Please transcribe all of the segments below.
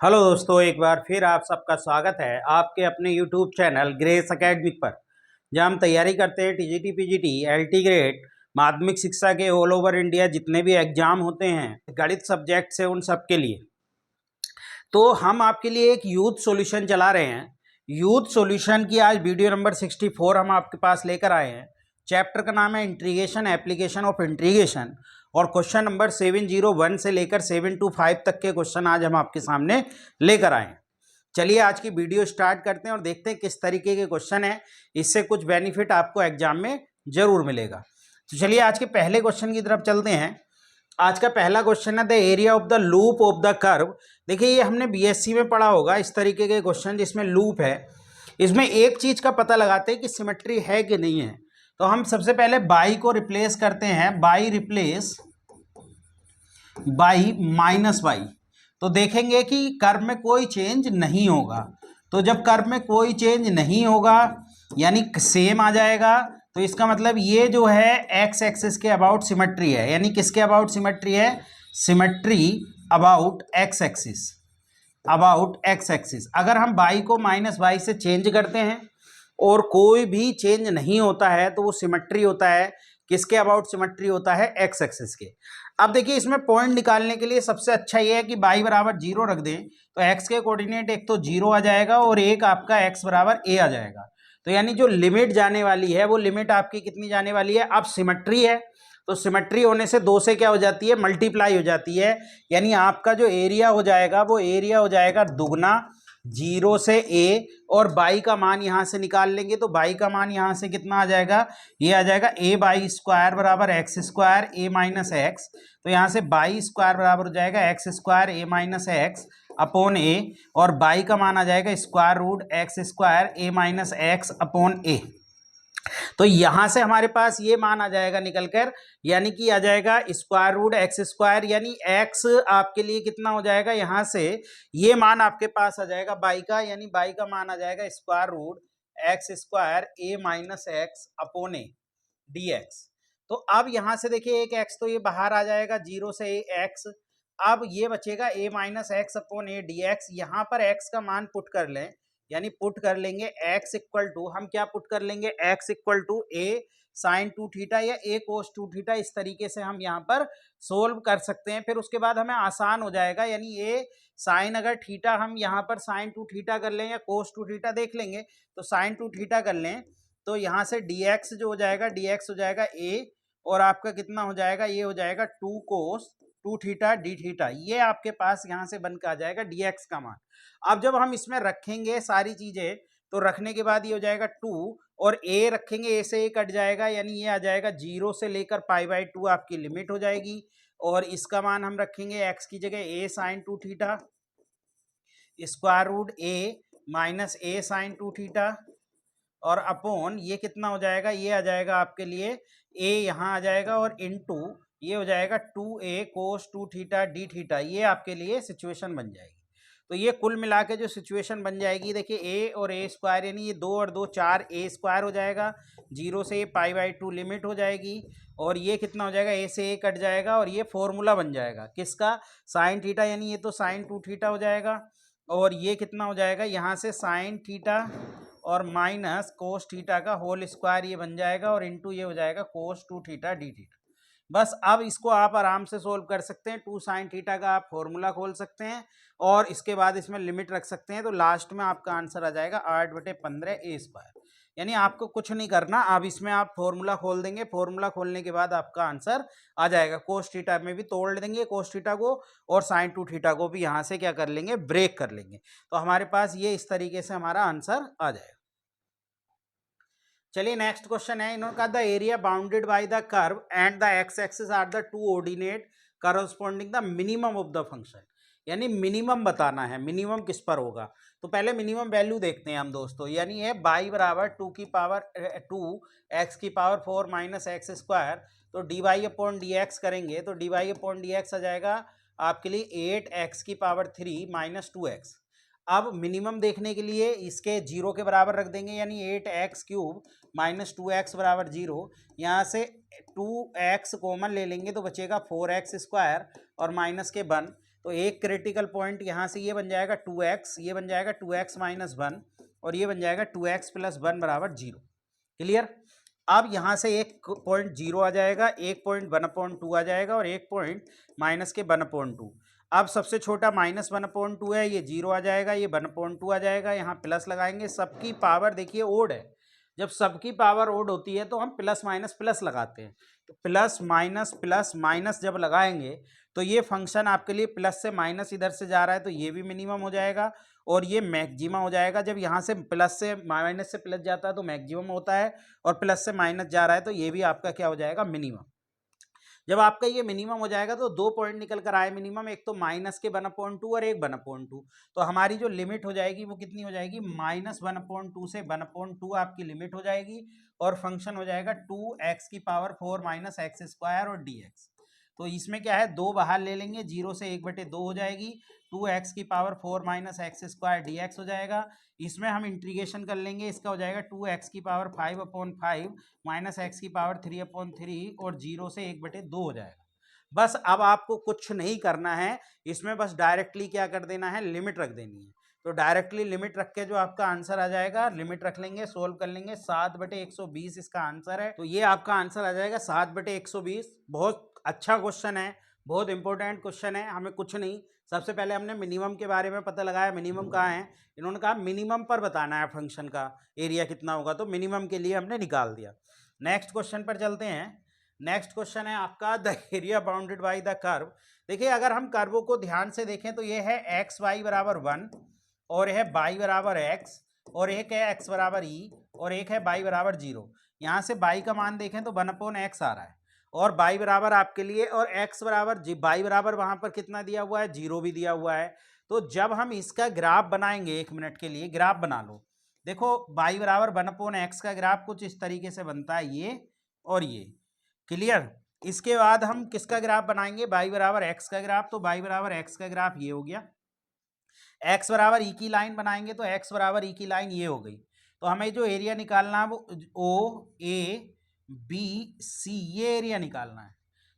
Hello दोस्तों, एक बार फिर आप सबका स्वागत है आपके अपने यूट्यूब चैनल ग्रेस एकेडमिक पर, जहां हम तैयारी करते हैं टीजीटी पीजीटी एलटी ग्रेड माध्यमिक शिक्षा के ऑल ओवर इंडिया जितने भी एग्जाम होते हैं गणित सब्जेक्ट से उन सब के लिए। तो हम आपके लिए एक यूथ सॉल्यूशन चला रहे हैं। यूथ सॉल्यूशन की आज वीडियो नंबर 64 हम आपके पास लेकर आए हैं। चैप्टर का नाम है इंट्रीगेशन, एप्लीकेशन ऑफ इंट्रीगेशन, और क्वेश्चन नंबर 701 से लेकर 725 तक के क्वेश्चन आज हम आपके सामने लेकर आए हैं। चलिए आज की वीडियो स्टार्ट करते हैं और देखते हैं किस तरीके के क्वेश्चन है। इससे कुछ बेनिफिट आपको एग्जाम में जरूर मिलेगा। तो चलिए आज के पहले क्वेश्चन की तरफ चलते हैं। आज का पहला क्वेश्चन है the area of the loop of the curve. देखिए ये हमने बीएससी में पढ़ा होगा इस तरीके के क्वेश्चन जिसमें लूप है। इसमें एक चीज का पता लगाते हैं कि सिमेट्री है कि नहीं है। तो हम सबसे पहले बाई को रिप्लेस करते हैं, by replace by minus by. तो देखेंगे कि कर्व में कोई चेंज नहीं होगा। तो जब कर्व में कोई चेंज नहीं होगा यानी सेम आ जाएगा, तो इसका मतलब ये जो है एक्स एक्सिस के अबाउट सिमेट्री है। यानी किसके अबाउट सिमेट्री है? Symmetry about x axis, about x axis. अगर हम बाई को माइनस बाई से चेंज करते हैं और कोई भी चेंज नहीं होता है तो वो सिमेट्री होता है। किसके अबाउट सिमेट्री होता है? एक्स एक्सिस के। अब देखिए इसमें पॉइंट निकालने के लिए सबसे अच्छा ये है कि बाई बराबर जीरो रख दें, तो एक्स के कोऑर्डिनेट एक तो जीरो आ जाएगा और एक आपका एक्स बराबर ए आ जाएगा। तो यानी जो लिमिट जाने वाली है वो लिमिट आपकी कितनी जाने वाली है? अब सिमेट्री है तो सिमेट्री होने से दो से क्या हो जाती है? मल्टीप्लाई हो जाती है। यानी आपका जो एरिया हो जाएगा वो एरिया हो जाएगा दुगना, जीरो से ए, और बाई का मान यहां से निकाल लेंगे तो बाई का मान यहां से कितना आ जाएगा? ये आ जाएगा ए बाई स्क्वायर बराबर x square a minus x. तो यहां से बाई स्क्वायर बराबर हो जाएगा x square a minus x upon ए, और बाई का मान आ जाएगा square root x square a minus x upon ए। तो यहां से हमारे पास ये मान आ जाएगा निकलकर, यानी कि आ जाएगा स्क्वायर रूट एक्स स्क्वायर, यानी एक्स आपके लिए कितना हो जाएगा? यहां से ये मान आपके पास आ जाएगा बाई का, यानी बाई का मान आ जाएगा square root x square a minus x upon a d x. तो अब यहां से देखिए एक एक्स तो ये बाहर आ जाएगा, जीरो से एक्स। अब ये बचेगा a minus x upon a d x. यहां पर एक्स का मान पुट कर लें, यानी पुट कर लेंगे एक्स इक्वल टू, हम क्या पुट कर लेंगे? X equal to a sine two theta या ए कोस टू थीटा। इस तरीके से हम यहाँ पर सोल्व कर सकते हैं। फिर उसके बाद हमें आसान हो जाएगा, यानी ए साइन, अगर थीटा हम यहाँ पर साइन टू थीटा कर लें या कोस टू थीटा देख लेंगे, तो साइन टू थीटा कर लें तो यहाँ से dx जो हो जाएगा, dx हो जाएगा a, और आपका कितना हो जाएगा? ये हो जाएगा two cos two theta d theta. ये आपके पास यहाँ से बन के आ जाएगा dx का मान। अब जब हम इसमें रखेंगे सारी चीजें, तो रखने के बाद ये हो जाएगा टू, और a रखेंगे, a से a कट जाएगा, यानी ये आ जाएगा जीरो से लेकर पाई बाई टू आपकी लिमिट हो जाएगी। और इसका मान हम रखेंगे x की जगह a sine two theta square root a minus a sine two theta, और अपॉन ये कितना हो जाएगा? ये आ जाएगा आपके लिए a यहाँ आ जाएगा, और इनटू ये हो जाएगा two a cos two theta d theta. ये आपके लिए सिचुएशन बन जाएगी। तो ये कुल मिला के जो सिचुएशन बन जाएगी, देखिए a और a स्क्वायर, यानी ये दो और दो चार, a स्क्वायर हो जाएगा, जीरो से पाई बाई टू लिमिट हो जाएगी, और ये कितना हो जाएगा? a से a कट जाएगा, और ये फॉर्मूला बन जाएगा किसका? साइन थीटा, यानी ये तो साइन टू थीटा हो जाएगा, और ये कितना हो जाएगा? यहाँ से साइन थीटा और माइनस कोस थीटा का होल स्क्वायर ये बन जाएगा, और इनटू ये हो जाएगा कोस टू थीटा डी थीटा। बस अब इसको आप आराम से सोल्व कर सकते हैं। टू साइन थीटा का आप फॉर्मूला खोल सकते हैं और इसके बाद इसमें लिमिट रख सकते हैं, तो लास्ट में आपका आंसर आ जाएगा 8/15 ए स्क्वायर। यानी आपको कुछ नहीं करना, अब इसमें आप फॉर्मूला खोल देंगे, फॉर्मूला खोलने के बाद आपका आंसर आ जाएगा। कोस थीटा में भी तोड़ देंगे कोस थीटा को, और साइन टू थीटा को भी यहाँ से क्या कर लेंगे? ब्रेक कर लेंगे। तो हमारे पास ये इस तरीके से हमारा आंसर आ जाएगा। चलिए नेक्स्ट क्वेश्चन है, इन्होंने कहा the area bounded by the curve and the x axis are the two ordinate corresponding the minimum of the function. यानी मिनिमम बताना है, मिनिमम किस पर होगा। तो पहले मिनिमम वैल्यू देखते हैं हम दोस्तों, यानी है बाई बराबर टू की पावर टू एक्स की power four minus x square. तो d y upon d x करेंगे तो d y upon d x आ जाएगा आपके लिए एट एक्स की power three minus two x. अब मिनिमम देखने के लिए इसके जीरो के बराबर रख देंगे, यानी at x cube minus two x बराबर जीरो। यहाँ से टू एक्स कॉमन ले लेंगे तो बचेगा फोर एक्स स्क्वायर और माइनस के वन। तो एक क्रिटिकल पॉइंट यहाँ से ये बन जाएगा 2x, ये बन जाएगा 2x माइनस 1 और ये बन जाएगा 2x प्लस 1 बराबर 0। क्लियर। अब यहाँ से एक पॉइंट 0 आ जाएगा, एक पॉइंट 1/2 आ जाएगा और एक पॉइंट माइनस के 1/2। अब सबसे छोटा माइनस 1/2 है, ये 0 आ जाएगा, ये 1/2 आ जाएगा, यहाँ प्लस लगाएंगे। सबकी पावर देखिए ओड है, जब सबकी पावर ओड होती है तो हम प्लस माइनस प्लस लगाते हैं। तो प्लस माइनस जब लगाएंगे तो ये फंक्शन आपके लिए प्लस से माइनस इधर से जा रहा है तो ये भी मिनिमम हो जाएगा और ये मैक्सिमम हो जाएगा। जब यहाँ से प्लस से माइनस से प्लस जाता है तो मैक्सिमम होता है और प्लस से माइनस जा रहा है तो ये भी आपका क्या हो जाएगा, मिनिमम। जब आपका ये मिनिमम हो जाएगा तो 2 पॉइंट निकल कर आए मिनिमम, एक तो माइनस के 1/2 और एक 1/2। तो हमारी जो लिमिट हो जाएगी वो कितनी हो जाएगी, -1/2 से 1/2 आपकी लिमिट हो जाएगी और फंक्शन हो जाएगा 2x की पावर 4 माइनस एक्स स्क्वायर और dx। तो इसमें क्या है, 2 बाहर ले लेंगे, 0 से 1/2 हो जाएगी, 2x की power 4 minus x square dx हो जाएगा। इसमें हम इंटीग्रेशन कर लेंगे, इसका हो जाएगा 2x की पावर 5/5 माइनस एक्स की पावर 3/3 और 0 से 1/2 हो जाएगा। बस अब आपको कुछ नहीं करना है, इसमें बस डायरेक्टली क्या कर देना है, लिमिट रख देनी है। तो डायरेक्टली लिमिट रख के जो आपका आंसर आ जाएगा, लिमिट रख लेंगे, सोल्व कर लेंगे, 7/120 इसका आंसर है। तो ये आपका आंसर आ जाएगा 7/120। बहुत अच्छा क्वेश्चन है, बहुत इंपॉर्टेंट क्वेश्चन है। हमें कुछ नहीं, सबसे पहले हमने मिनिमम के बारे में पता लगाया, मिनिमम कहाँ है, इन्होंने कहा मिनिमम पर बताना है फंक्शन का एरिया कितना होगा, तो मिनिमम के लिए हमने निकाल दिया। नेक्स्ट क्वेश्चन पर चलते हैं। नेक्स्ट क्वेश्चन है आपका the area bounded by the curve. देखिए अगर हम कर्व को ध्यान से देखें तो ये है एक्स वाई बराबर 1 और है बाई बराबर एक्स और एक है एक्स बराबर ई और एक है बाई बराबर 0। यहाँ से बाई का मान देखें तो 1/x आ रहा है और बाई बराबर आपके लिए और एक्स बराबर बाई बराबर वहाँ पर कितना दिया हुआ है, 0 भी दिया हुआ है। तो जब हम इसका ग्राफ बनाएंगे, 1 मिनट के लिए ग्राफ बना लो। देखो बाई बराबर 1/x का ग्राफ कुछ इस तरीके से बनता है, ये और ये। क्लियर। इसके बाद हम किसका ग्राफ बनाएंगे, बाई बराबर एक्स का ग्राफ। तो बाई बराबर एक्स का ग्राफ ये हो गया। एक्स बराबर ई की लाइन बनाएंगे तो एक्स बराबर ई की लाइन ये हो गई। तो हमें जो एरिया निकालना है वो ओ ए बी सी, ये एरिया निकालना है।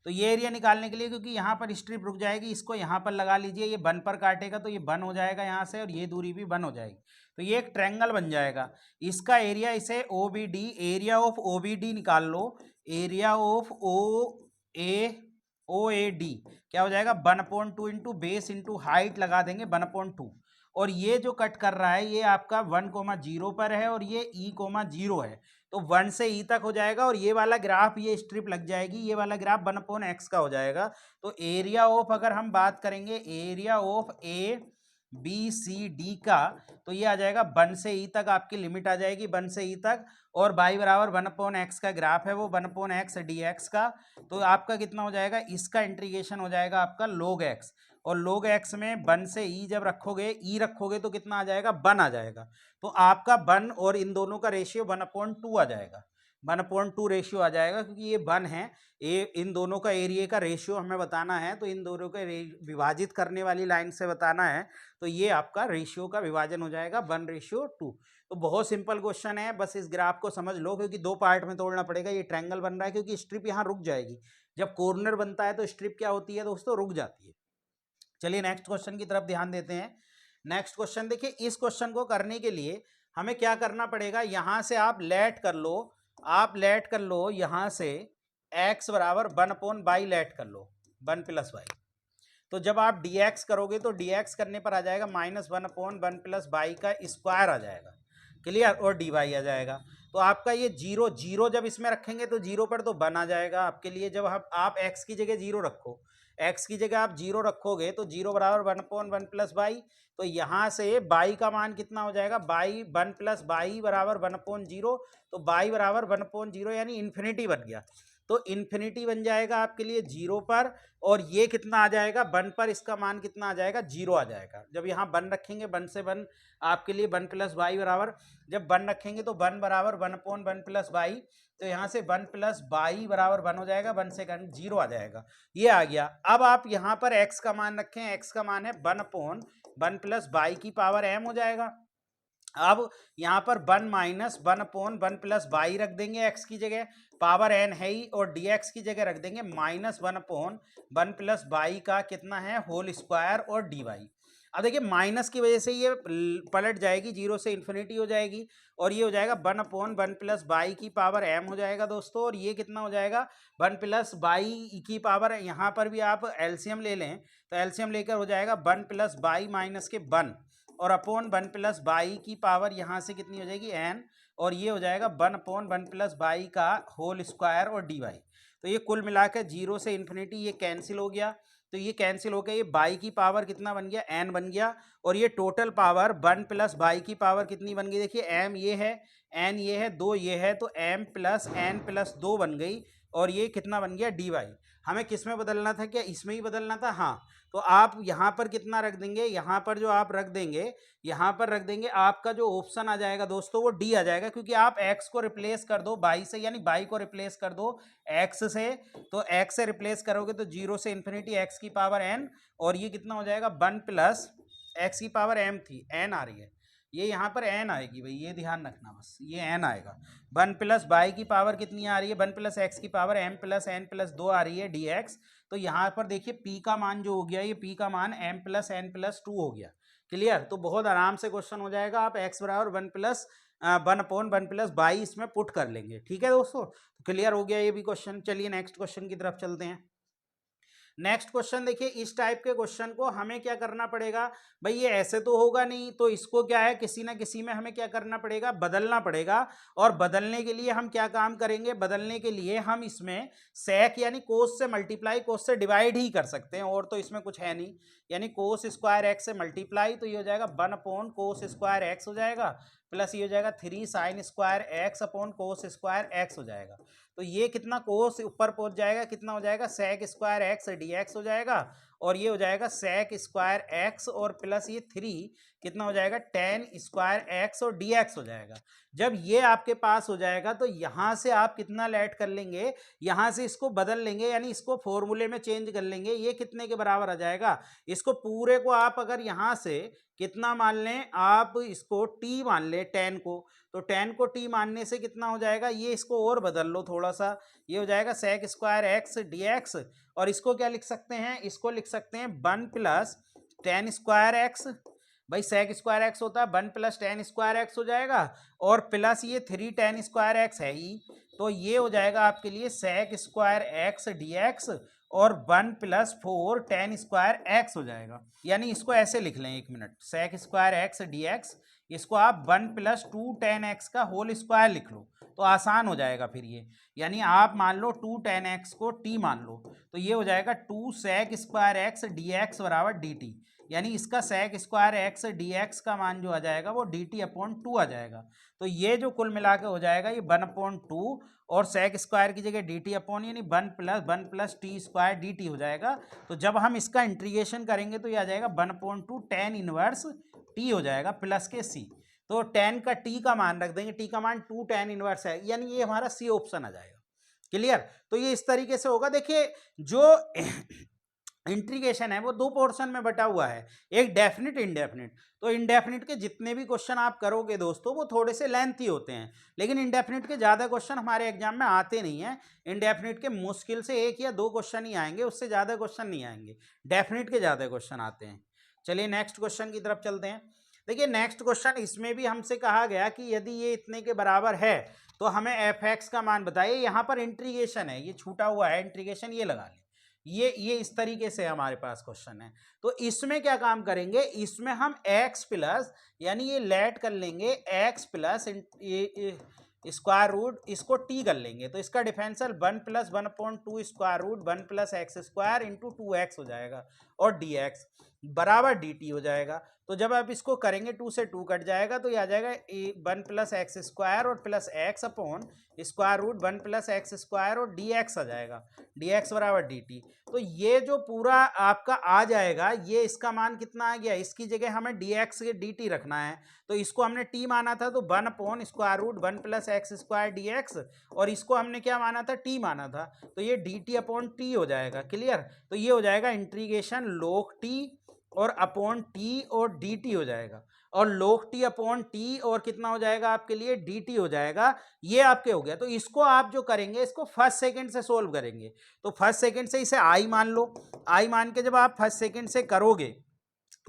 तो ये एरिया निकालने के लिए, क्योंकि यहाँ पर स्ट्रिप रुक जाएगी, इसको यहाँ पर लगा लीजिए, ये बन पर काटेगा तो ये बन हो जाएगा यहाँ से और ये दूरी भी बन हो जाएगी। तो ये एक ट्रायंगल बन जाएगा। इसका एरिया, इसे O B D, area of O B D निकाल लो। Area of O A D क्या हो जाएगा, 1/2 इंटू बेस इंटू हाइट लगा देंगे 1/2। और ये जो कट कर रहा है ये आपका 1,0 पर है और ये E,0 है। तो 1 से E तक हो जाएगा और ये वाला ग्राफ, ये स्ट्रिप लग जाएगी, ये वाला ग्राफ 1/x का हो जाएगा। तो एरिया ऑफ, अगर हम बात करेंगे area of A B C D का, तो ये आ जाएगा 1 से E तक, आपकी लिमिट आ जाएगी 1 से E तक। और बाई बराबर 1/x का ग्राफ है वो 1/x dx का। तो आपका कितना हो जाएगा, इसका इंटीग्रेशन हो जाएगा आपका log x, और log x में 1 से E जब रखोगे, E रखोगे तो कितना आ जाएगा, 1 आ जाएगा। तो आपका 1 और इन दोनों का रेशियो 1/2 आ जाएगा, 1/2 रेशियो आ जाएगा, क्योंकि ये 1 है। इन दोनों का एरिया का रेशियो हमें बताना है, तो इन दोनों के विभाजित करने वाली लाइन से बताना है। तो ये आपका रेशियो का विभाजन हो जाएगा 1:2। तो बहुत सिंपल क्वेश्चन है, बस इस ग्राफ को समझ लो, क्योंकि 2 पार्ट में तोड़ना पड़ेगा। ये ट्रायंगल बन रहा है क्योंकि स्ट्रिप यहाँ रुक जाएगी। जब कॉर्नर बनता है तो स्ट्रिप क्या होती है दोस्तों, रुक जाती है। चलिए नेक्स्ट क्वेश्चन की तरफ ध्यान देते हैं। नेक्स्ट क्वेश्चन देखिए, इस क्वेश्चन को करने के लिए हमें क्या करना पड़ेगा, यहाँ से आप लेट कर लो, यहाँ से x बराबर 1/y लेट कर लो, 1 + y। तो जब आप dx करोगे तो dx करने पर आ जाएगा -1/1 + y का स्क्वायर आ जाएगा। क्लियर। और dy आ जाएगा। तो आपका ये 0 जब इसमें रखेंगे तो 0 पर तो 1 आ जाएगा आपके लिए। जब आप x की जगह 0 रखो, x की जगह आप 0 रखोगे तो 0 बराबर 1/1 + y। तो यहाँ से y का मान कितना हो जाएगा, 1 + y बराबर 1/0। तो y बराबर 1/0 यानी इन्फिनिटी बन गया। तो इन्फिनिटी बन जाएगा आपके लिए 0 पर, और ये कितना आ जाएगा, 1 पर इसका मान कितना आ जाएगा, 0 आ जाएगा। जब यहाँ 1 रखेंगे, 1 से 1 आपके लिए 1 + y बराबर, जब 1 रखेंगे तो 1 बराबर 1/1 + y। तो यहाँ से 1 + y बराबर 1 हो जाएगा, 1 से 0 आ जाएगा, ये आ गया। अब आप यहाँ पर x का मान रखें, x का मान है 1/1 + y की पावर m हो जाएगा। अब यहाँ पर 1 माइनस 1/1 प्लस बाई रख देंगे x की जगह, पावर n है ही, और dx की जगह रख देंगे -1/1 प्लस बाई का कितना है होल स्क्वायर और dy। अब देखिए माइनस की वजह से ये पलट जाएगी, 0 से इन्फिनिटी हो जाएगी, और ये हो जाएगा 1/1 प्लस बाई की पावर m हो जाएगा दोस्तों, और ये कितना हो जाएगा 1 प्लस बाई की पावर, यहाँ पर भी आप एलसीएम ले लें तो एलसीएम लेकर हो जाएगा 1 प्लस बाई माइनस के 1 और अपॉन 1 प्लस बाई की पावर यहाँ से कितनी हो जाएगी n, और ये हो जाएगा 1/1 प्लस बाई का होल स्क्वायर और dy। तो ये कुल मिलाकर 0 से इन्फिनिटी ये कैंसिल हो गया, तो ये कैंसिल हो गया, ये बाई की पावर कितना बन गया n बन गया, और ये टोटल पावर 1 प्लस बाई की पावर कितनी बन गई, देखिए m ये है, n ये है, 2 ये है, तो m प्लस n प्लस 2 बन गई, और ये कितना बन गया dy। हमें किस में बदलना था, क्या इसमें ही बदलना था, हाँ। तो आप यहाँ पर कितना रख देंगे, यहाँ पर जो आप रख देंगे, यहाँ पर रख देंगे, आपका जो ऑप्शन आ जाएगा दोस्तों वो डी आ जाएगा, क्योंकि आप x को रिप्लेस कर दो बाई से, यानी बाई को रिप्लेस कर दो x से, तो x से रिप्लेस करोगे तो 0 से इन्फिनिटी x की पावर n, और ये कितना हो जाएगा 1 प्लस x की पावर m थी, n आ रही है, ये यहाँ पर n आएगी भाई, ये ध्यान रखना बस, ये n आएगा। 1 प्लस बाई की पावर कितनी आ रही है, 1 प्लस एक्स की power m plus n plus 2 आ रही है dx। तो यहाँ पर देखिए p का मान जो हो गया, ये p का मान m प्लस n प्लस 2 हो गया। क्लियर, तो बहुत आराम से क्वेश्चन हो जाएगा, आप x बराबर 1 प्लस 1/1 प्लस बाई इसमें पुट कर लेंगे। ठीक है दोस्तों, तो क्लियर हो गया ये भी क्वेश्चन। चलिए नेक्स्ट क्वेश्चन की तरफ चलते हैं। नेक्स्ट क्वेश्चन देखिए, इस टाइप के क्वेश्चन को हमें क्या करना पड़ेगा भाई, ये ऐसे तो होगा नहीं, तो इसको क्या है किसी ना किसी में हमें क्या करना पड़ेगा, बदलना पड़ेगा। और बदलने के लिए हम क्या काम करेंगे, बदलने के लिए हम इसमें सेक यानी कोस से मल्टीप्लाई, कोस से डिवाइड ही कर सकते हैं, और तो इसमें कुछ है नहीं, यानी कोस स्क्वायर एक्स से मल्टीप्लाई, तो ये हो जाएगा 1 अपॉन कोस स्क्वायर एक्स हो जाएगा, प्लस ये हो जाएगा 3 sine square x upon cos square x हो जाएगा। तो ये कितना कोस ऊपर पहुंच जाएगा, कितना हो जाएगा सेक स्क्वायर एक्स डीएक्स हो जाएगा, और ये हो जाएगा सेक स्क्वायर एक्स और प्लस ये 3 कितना हो जाएगा टेन स्क्वायर एक्स और डीएक्स हो जाएगा। जब ये आपके पास हो जाएगा तो यहां से आप कितना लेट कर लेंगे, यहां से इसको बदल लेंगे, यानी इसको फॉर्मूले में चेंज कर लेंगे, ये कितने के बराबर आ जाएगा, इसको पूरे को आप अगर यहां से कितना मान लें, आप इसको t मान लें 10 को, तो 10 को t मानने से कितना हो जाएगा, ये इसको और बदल लो थोड़ा सा, ये हो जाएगा सेक स्क्वायर एक्स डीएक्स, और इसको क्या लिख सकते हैं, इसको लिख सकते हैं 1 प्लस 10 स्क्वायर एक्स, भाई सेक स्क्वायर एक्स होता है 1 प्लस 10 स्क्वायर एक्स हो जाएगा, और प्लस ये 3 10 स्क्वायर एक्स है ही, तो ये हो जाएगा आपके लिए सेक स्क्वायर एक्स डीएक्स और 1 प्लस 4 10 स्क्वायर एक्स हो जाएगा। यानी इसको ऐसे लिख लें, 1 minute, sec square x d x, इसको आप 1 प्लस 2 10 एक्स का होल स्क्वायर लिख लो, तो आसान हो जाएगा फिर ये, यानी आप मान लो 2 10 एक्स को t मान लो, तो ये हो जाएगा 2 सेक स्क्वायर एक्स डीएक्स बराबर dt, यानी इसका सेक स्क्वायर एक्स डीएक्स का मान जो आ जाएगा वो dt अपॉन 2 आ जाएगा। तो ये जो कुल मिला के हो जाएगा ये 1 अपॉन 2, और सेक स्क्वायर की जगह dt अपॉन यानी 1 प्लस टी स्क्वायर dt हो जाएगा। तो जब हम इसका इंटीग्रेशन करेंगे तो ये आ जाएगा 1 अपॉन 2 tan इनवर्स t हो जाएगा प्लस के c, तो tan का t का मान रख देंगे, t का मान 2 tan इनवर्स है, यानी ये हमारा c ऑप्शन आ जाएगा। क्लियर, तो ये इस तरीके से होगा। देखिए जो इंटीग्रेशन है वो 2 पोर्शन में बटा हुआ है, एक डेफिनिट इंडेफिनिट, तो इंडेफिनिट के जितने भी क्वेश्चन आप करोगे दोस्तों वो थोड़े से लेंथी होते हैं, लेकिन इंडेफिनिट के ज़्यादा क्वेश्चन हमारे एग्जाम में आते नहीं हैं। इंडेफिनिट के मुश्किल से 1 या 2 क्वेश्चन ही आएंगे, उससे ज़्यादा क्वेश्चन नहीं आएंगे, डेफिनिट के ज़्यादा क्वेश्चन आते हैं। चलिए नेक्स्ट क्वेश्चन की तरफ चलते हैं। देखिए नेक्स्ट क्वेश्चन, इसमें भी हमसे कहा गया कि यदि ये इतने के बराबर है तो हमें एफ एक्स का मान बताइए। यहाँ पर इंटीग्रेशन है, ये छूटा हुआ है इंटीग्रेशन, ये लगा लें, ये इस तरीके से हमारे पास क्वेश्चन है। तो इसमें क्या काम करेंगे, इसमें हम x प्लस यानी ये लेट कर लेंगे x प्लस स्क्वायर रूट, इसको t कर लेंगे, तो इसका differential 1 plus 1/2 square root 1 plus x square into 2x हो जाएगा, और dx बराबर dt हो जाएगा। तो जब आप इसको करेंगे 2 से 2 कट जाएगा, तो ये आ जाएगा 1 प्लस एक्स स्क्वायर और plus x upon square root 1 plus x square और dx आ जाएगा, dx बराबर dt। तो ये जो पूरा आपका आ जाएगा, ये इसका मान कितना आ गया, इसकी जगह हमें dx के dt रखना है, तो इसको हमने t माना था, तो 1 upon square root 1 plus x square dx, और इसको हमने क्या माना था, t माना था, तो ये dt अपॉन t हो जाएगा। क्लियर, तो ये हो जाएगा इंटीग्रेशन log t और अपॉन टी और डी टी हो जाएगा, और log t अपॉन टी और कितना हो जाएगा आपके लिए डी टी हो जाएगा। ये आपके हो गया। तो इसको आप जो करेंगे, इसको फर्स्ट सेकंड से सोल्व करेंगे। तो फर्स्ट सेकंड से इसे आई मान लो। आई मान के जब आप फर्स्ट सेकंड से करोगे,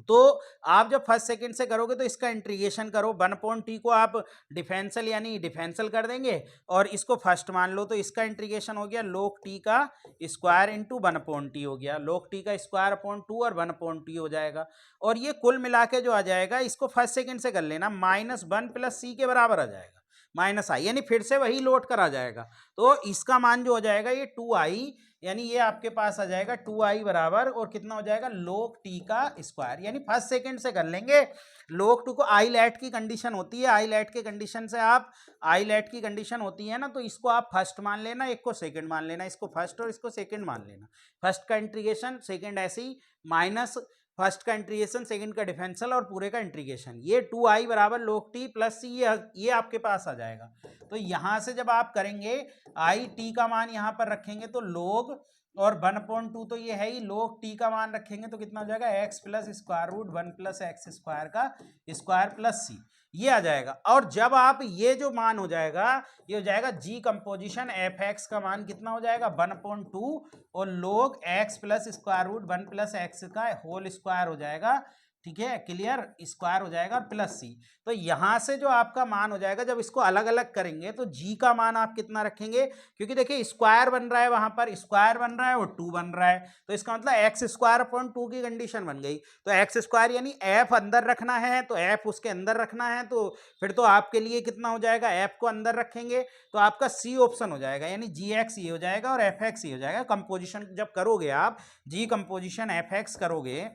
तो आप जब फर्स्ट सेकंड से करोगे तो इसका इंटीग्रेशन करो। 1/t को आप डिफरेंशियल यानी डिफरेंशियल कर देंगे और इसको फर्स्ट मान लो। तो इसका इंटीग्रेशन हो गया log t का स्क्वायर इंटू 1/t हो गया। log t का स्क्वायर अपॉन 2 और 1/t हो जाएगा। और ये कुल मिला के जो आ जाएगा, इसको फर्स्ट सेकंड से कर लेना, -1 + c के बराबर आ जाएगा, -i, यानी फिर से वही लोड करा जाएगा। तो इसका मान जो हो जाएगा ये 2i, यानी ये आपके पास आ जाएगा 2i बराबर, और कितना हो जाएगा log t का स्क्वायर, यानी फर्स्ट सेकंड से कर लेंगे। log 2 को आई लेट की कंडीशन होती है, आई लेट के कंडीशन से आप, आई लेट की कंडीशन होती है ना, तो इसको आप फर्स्ट मान लेना, एक को सेकंड मान लेना, इसको फर्स्ट और इसको सेकंड मान लेना। फर्स्ट का इंटीग्रेशन, सेकंड ऐसे ही, माइनस फर्स्ट का इंटीग्रेशन, सेकंड का डिफरेंशियल और पूरे का इंटीग्रेशन। ये 2i बराबर log t प्लस c, ये आपके पास आ जाएगा। तो यहां से जब आप करेंगे, आई टी का मान यहां पर रखेंगे तो log, और 1/2 तो ये है ही, log t का मान रखेंगे तो कितना हो जाएगा x plus square root 1 + x square का स्क्वायर प्लस c, ये आ जाएगा। और जब आप ये जो मान हो जाएगा, ये हो जाएगा जी कंपोजिशन एफ एक्स का मान कितना हो जाएगा 1/2 और log x plus square root 1 + x का होल स्क्वायर हो जाएगा। ठीक है, क्लियर, स्क्वायर हो जाएगा और प्लस सी। तो यहां से जो आपका मान हो जाएगा, जब इसको अलग अलग करेंगे तो जी का मान आप कितना रखेंगे, क्योंकि देखिए स्क्वायर बन रहा है, वहां पर स्क्वायर बन रहा है और 2 बन रहा है, तो इसका मतलब एक्स स्क्वायर अपॉन 2 की कंडीशन बन गई। तो एक्स स्क्वायर यानी एफ अंदर रखना है, तो एफ उसके अंदर रखना है, तो फिर तो आपके लिए कितना हो जाएगा, एफ को अंदर रखेंगे तो आपका सी ऑप्शन हो जाएगा, यानी जी एक्स ये हो जाएगा और एफ एक्स ये हो जाएगा। कंपोजिशन जब करोगे आप, जी कंपोजिशन एफ एक्स करोगे,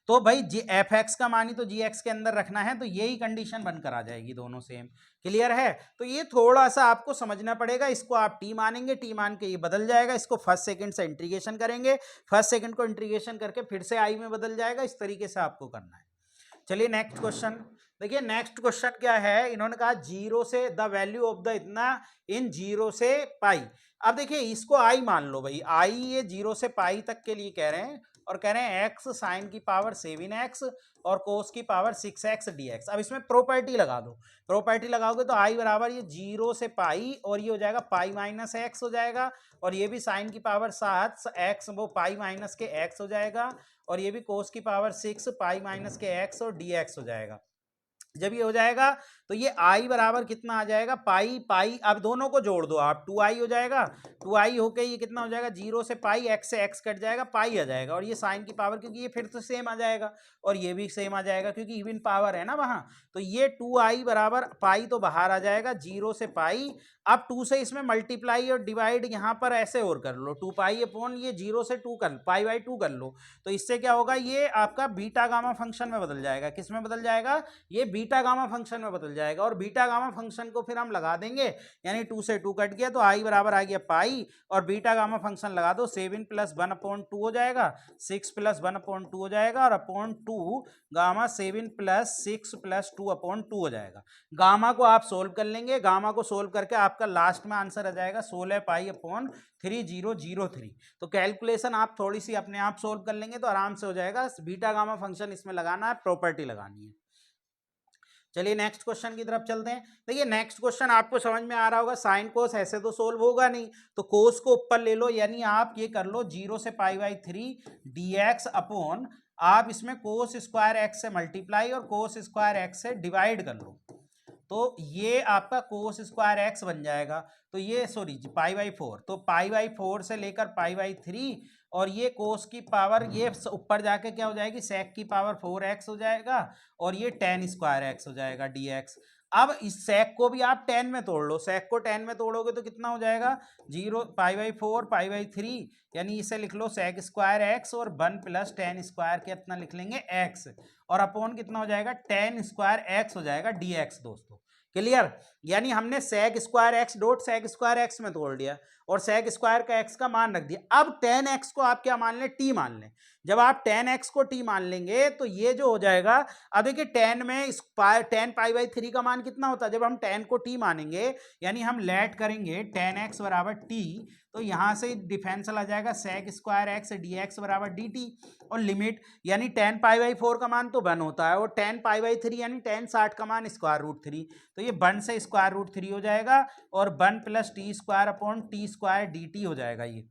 तो भाई जी एफ एक्स का मान ही तो जी एक्स के अंदर रखना है, तो यही कंडीशन बनकर आ जाएगी, दोनों सेम। क्लियर है? तो ये थोड़ा सा आपको समझना पड़ेगा। इसको आप टी मानेंगे, टी मान के ये बदल जाएगा, इसको फर्स्ट सेकंड से इंटीग्रेशन करेंगे, फर्स्ट सेकंड को इंटीग्रेशन करके फिर से आई में बदल जाएगा। इस तरीके से आपको करना है। चलिए नेक्स्ट क्वेश्चन देखिए। नेक्स्ट क्वेश्चन क्या है, इन्होंने कहा 0 से द वैल्यू ऑफ द इतना इन 0 से पाई। अब देखिए इसको आई मान लो भाई, आई ये 0 से पाई तक के लिए कह रहे हैं, और कह रहे हैं x साइन की पावर 7x और कोस की पावर 6x dx। अब इसमें प्रॉपर्टी लगा दो, प्रॉपर्टी लगाओगे तो i बराबर ये 0 से पाई और ये हो जाएगा पाई माइनस x हो जाएगा, और ये भी साइन की पावर 7 x वो पाई माइनस के x हो जाएगा, और ये भी कोस की पावर 6 पाई माइनस के x और dx हो जाएगा। जब ये हो जाएगा तो ये i बराबर कितना आ जाएगा, पाई पाई, अब दोनों को जोड़ दो आप, 2i हो जाएगा, 2i होके ये कितना हो जाएगा, 0 से पाई, x से x कट जाएगा, पाई आ जाएगा, और ये साइन की पावर, क्योंकि ये फिर तो सेम आ जाएगा, और ये भी सेम आ जाएगा क्योंकि इवन पावर है ना वहाँ। तो ये 2i बराबर पाई तो बाहर आ जाएगा, 0 से पाई। अब 2 से इसमें मल्टीप्लाई और डिवाइड यहाँ पर ऐसे और कर लो, 2 पाई अपॉन ये 0 से 2 कर, पाई बाई 2 कर लो। तो इससे क्या होगा, ये आपका बीटा गामा फंक्शन में बदल जाएगा। किस में बदल जाएगा, ये बीटा गामा फंक्शन में बदल जाएगा, और बीटा गामा फंक्शन को फिर हम लगा देंगे, यानी 2 से 2 कट गया तो आई बराबर आ गया पाई, और बीटा गामा फंक्शन लगा दो, 7 + 1/2 हो जाएगा, 6 + 1/2 हो जाएगा, और अपॉन 2 गामा 7 + 6 + 2/2 हो जाएगा। गामा को आप सोल्व कर लेंगे, गामा को सोल्व करके आपका लास्ट में आंसर आ जाएगा 16 पाई अपॉन 3003। तो कैलकुलेशन आप थोड़ी सी अपने आप सोल्व कर लेंगे तो आराम से हो जाएगा। बीटा गामा फंक्शन इसमें लगाना है, प्रॉपर्टी लगानी है। चलिए नेक्स्ट क्वेश्चन की तरफ चलते हैं। देखिए नेक्स्ट क्वेश्चन आपको समझ में आ रहा होगा, साइन कोस ऐसे तो सोल्व होगा नहीं, तो कोस को ऊपर ले लो, यानी आप ये कर लो 0 से पाई/3 dx अपॉन, आप इसमें कोस स्क्वायर एक्स से मल्टीप्लाई और कोस स्क्वायर एक्स से डिवाइड कर लो, तो ये आपका कोस स्क्वायर एक्स बन जाएगा। तो ये सॉरी पाई/4, तो पाई/4 से लेकर पाई/3, और ये कोस की पावर ये ऊपर जाके क्या हो जाएगी, सेक की पावर 4x हो जाएगा, और ये tan स्क्वायर एक्स हो जाएगा dx। अब इस सेक को भी आप 10 में तोड़ लो, सेक को 10 में तोड़ोगे तो कितना हो जाएगा, 0 पाई/4 पाई/3, यानी इसे लिख लो सेक स्क्वायर एक्स और 1 + tan स्क्वायर के इतना लिख लेंगे x, और अपॉन कितना हो जाएगा, tan स्क्वायर एक्स हो जाएगा dx। दोस्तों क्लियर, यानी हमने sec square x dot sec square x में तोड़ दिया और सेक स्क्वायर का एक्स का मान रख दिया। अब tan x को आप क्या मान लें, t मान लें, जब आप tan x को t मान लेंगे तो ये जो हो जाएगा, अब देखिए tan में tan पाई बाई 3 का मान कितना होता है, जब हम tan को t मानेंगे यानी हम लेट करेंगे tan x बराबर t, तो यहां से डिफरेंशियल आ जाएगा sec स्क्वायर x dx बराबर dt, और लिमिट यानी tan पाई बाई 4 का मान तो 1 होता है, और tan पाई बाई 3 यानी tan 60 का मान स्क्वायर रूट 3, तो ये 1 से स्क्वायर रूट 3 हो जाएगा, और 1 plus T square upon T square D t हो जाएगा ये।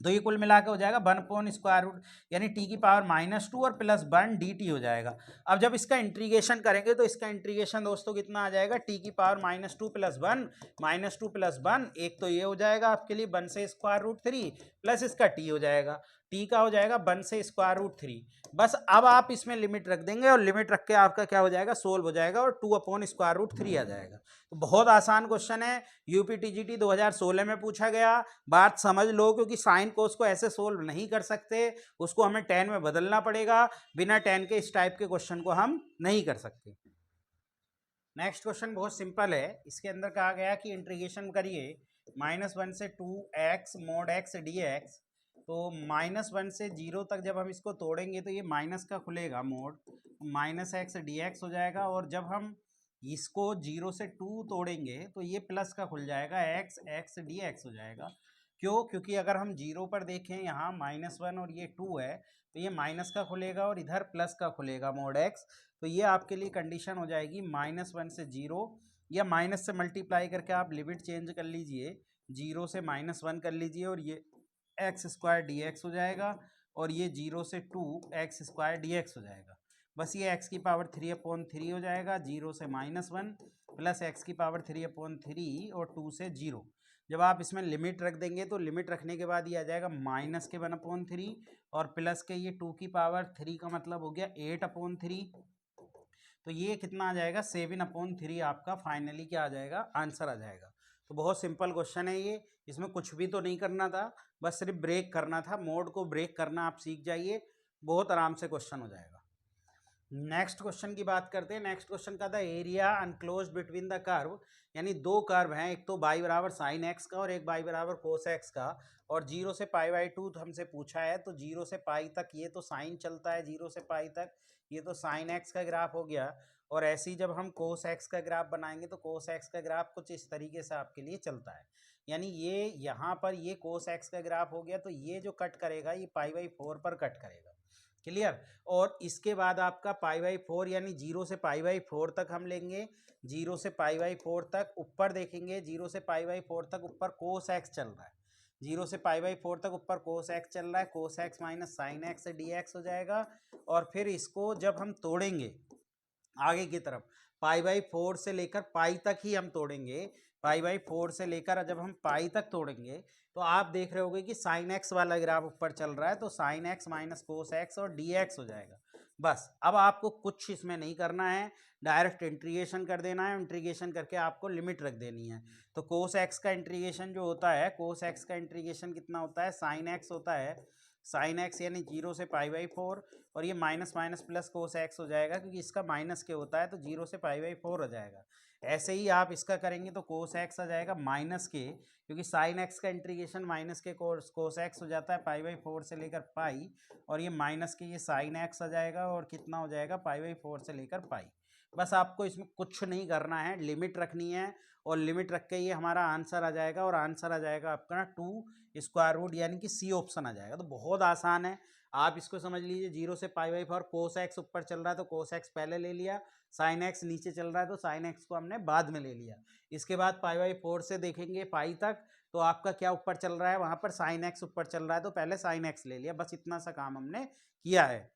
तो ये कुल मिला के हो जाएगा 1 अपॉन स्क्वायर रूट यानी टी की पावर -2 और प्लस 1 डी टी हो जाएगा। अब जब इसका इंटीग्रेशन करेंगे तो इसका इंटीग्रेशन दोस्तों कितना आ जाएगा, टी की पावर -2 प्लस 1 -2 प्लस 1, एक तो ये हो जाएगा आपके लिए 1 से स्क्वायर रूट 3 प्लस इसका टी हो जाएगा, टी का हो जाएगा 1 से स्क्वायर रूट 3। बस अब आप इसमें लिमिट रख देंगे और लिमिट रख के आपका क्या हो जाएगा, सोल्व हो जाएगा और 2 अपॉन स्क्वायर रूट 3 आ जाएगा। तो बहुत आसान क्वेश्चन है, यूपीटीजीटी 2016 में पूछा गया। बात समझ लो, क्योंकि साइन कोस को ऐसे सोल्व नहीं कर सकते, उसको हमें tan में बदलना पड़ेगा, बिना tan के इस टाइप के क्वेश्चन को हम नहीं कर सकते। नेक्स्ट क्वेश्चन बहुत सिंपल है, इसके अंदर कहा गया कि इंटीग्रेशन करिए -1 से 2x mod x dx, तो -1 से 0 तक जब हम इसको तोड़ेंगे तो ये माइनस का खुलेगा मोड -x dx हो जाएगा, और जब हम इसको 0 से 2 तोड़ेंगे तो ये प्लस का खुल जाएगा x dx हो जाएगा। क्यों? क्योंकि अगर हम 0 पर देखें यहाँ -1 और ये 2 है, तो ये माइनस का खुलेगा और इधर प्लस का खुलेगा मोड x, तो ये आपके लिए कंडीशन हो जाएगी -1 से 0, या माइनस से मल्टीप्लाई करके आप लिमिट चेंज कर लीजिए, 0 से -1 कर लीजिए, और ये एक्स स्क्वायर डी एक्स हो जाएगा, और ये 0 से 2 एक्स स्क्वायर डी एक्स हो जाएगा। बस ये x की पावर 3/3 हो जाएगा, 0 से -1 प्लस x की पावर 3/3 और 2 से 0। जब आप इसमें लिमिट रख देंगे तो लिमिट रखने के बाद ये आ जाएगा माइनस के 1/3 और प्लस के ये 2 की पावर 3 का मतलब हो गया 8/3, तो ये कितना आ जाएगा 7/3 आपका फाइनली क्या आ जाएगा, आंसर आ जाएगा। तो बहुत सिंपल क्वेश्चन है ये, इसमें कुछ भी तो नहीं करना था, बस सिर्फ ब्रेक करना था, मोड को ब्रेक करना आप सीख जाइए, बहुत आराम से क्वेश्चन हो जाएगा। नेक्स्ट क्वेश्चन की बात करते हैं। नेक्स्ट क्वेश्चन का था area unclose between the curve, यानी दो कर्व हैं, एक तो बाई बराबर साइन एक्स का और एक बाई बराबर कोस एक्स का, और 0 से π/2 हमसे पूछा है, तो 0 से पाई तक ये तो साइन चलता है, 0 से पाई तक ये तो साइन एक्स का ग्राफ हो गया, और ऐसे ही जब हम कोस एक्स का ग्राफ बनाएंगे तो कोस एक्स का ग्राफ कुछ इस तरीके से आपके लिए चलता है, यानी ये यहाँ पर ये कोस एक्स का ग्राफ हो गया, तो ये जो कट करेगा ये π/4 पर कट करेगा, क्लियर। और इसके बाद आपका π/4 यानी 0 से π/4 तक हम लेंगे, 0 से π/4 तक ऊपर देखेंगे, 0 से π/4 तक ऊपर कोस एक्स चल रहा है, 0 से π/4 तक ऊपर कोस एक्स चल रहा है, cos x minus sine x d x हो जाएगा, और फिर इसको जब हम तोड़ेंगे आगे की तरफ π/4 से लेकर पाई तक ही हम तोड़ेंगे, π/4 से लेकर जब हम पाई तक तोड़ेंगे तो आप देख रहे होगे कि साइन एक्स वाला ग्राफ ऊपर चल रहा है, तो sine x minus cos x और डी एक्स हो जाएगा। बस अब आपको कुछ इसमें नहीं करना है, डायरेक्ट इंटीग्रेशन कर देना है, इंटीग्रेशन करके आपको लिमिट रख देनी है। तो कोस एक्स का इंटीग्रेशन जो होता है, कोस एक्स का इंटीग्रेशन कितना होता है, साइन एक्स होता है, साइन एक्स यानी 0 से π/4, और ये minus minus plus cos x हो जाएगा, क्योंकि इसका माइनस के होता है तो 0 से π/4 हो जाएगा। ऐसे ही आप इसका करेंगे तो कोस एक्स आ जाएगा माइनस के, क्योंकि साइन एक्स का इंटीग्रेशन माइनस के कोस एक्स हो जाता है π/4 से लेकर पाई, और ये माइनस के ये साइन एक्स आ जाएगा, और कितना हो जाएगा π/4 से लेकर पाई। बस आपको इसमें कुछ नहीं करना है, लिमिट रखनी है, और लिमिट रख के ये हमारा आंसर आ जाएगा, और आंसर आ जाएगा आपका 2 स्क्वायर रूट यानी कि सी ऑप्शन आ जाएगा। तो बहुत आसान है, आप इसको समझ लीजिए, 0 से π/4 कोस एक्स ऊपर चल रहा है तो कोस एक्स पहले ले लिया, साइन एक्स नीचे चल रहा है तो साइन एक्स को हमने बाद में ले लिया। इसके बाद π/4 से देखेंगे पाई तक, तो आपका क्या ऊपर चल रहा है, वहां पर साइन एक्स ऊपर चल रहा है तो पहले साइन एक्स ले लिया, बस इतना सा काम हमने किया है।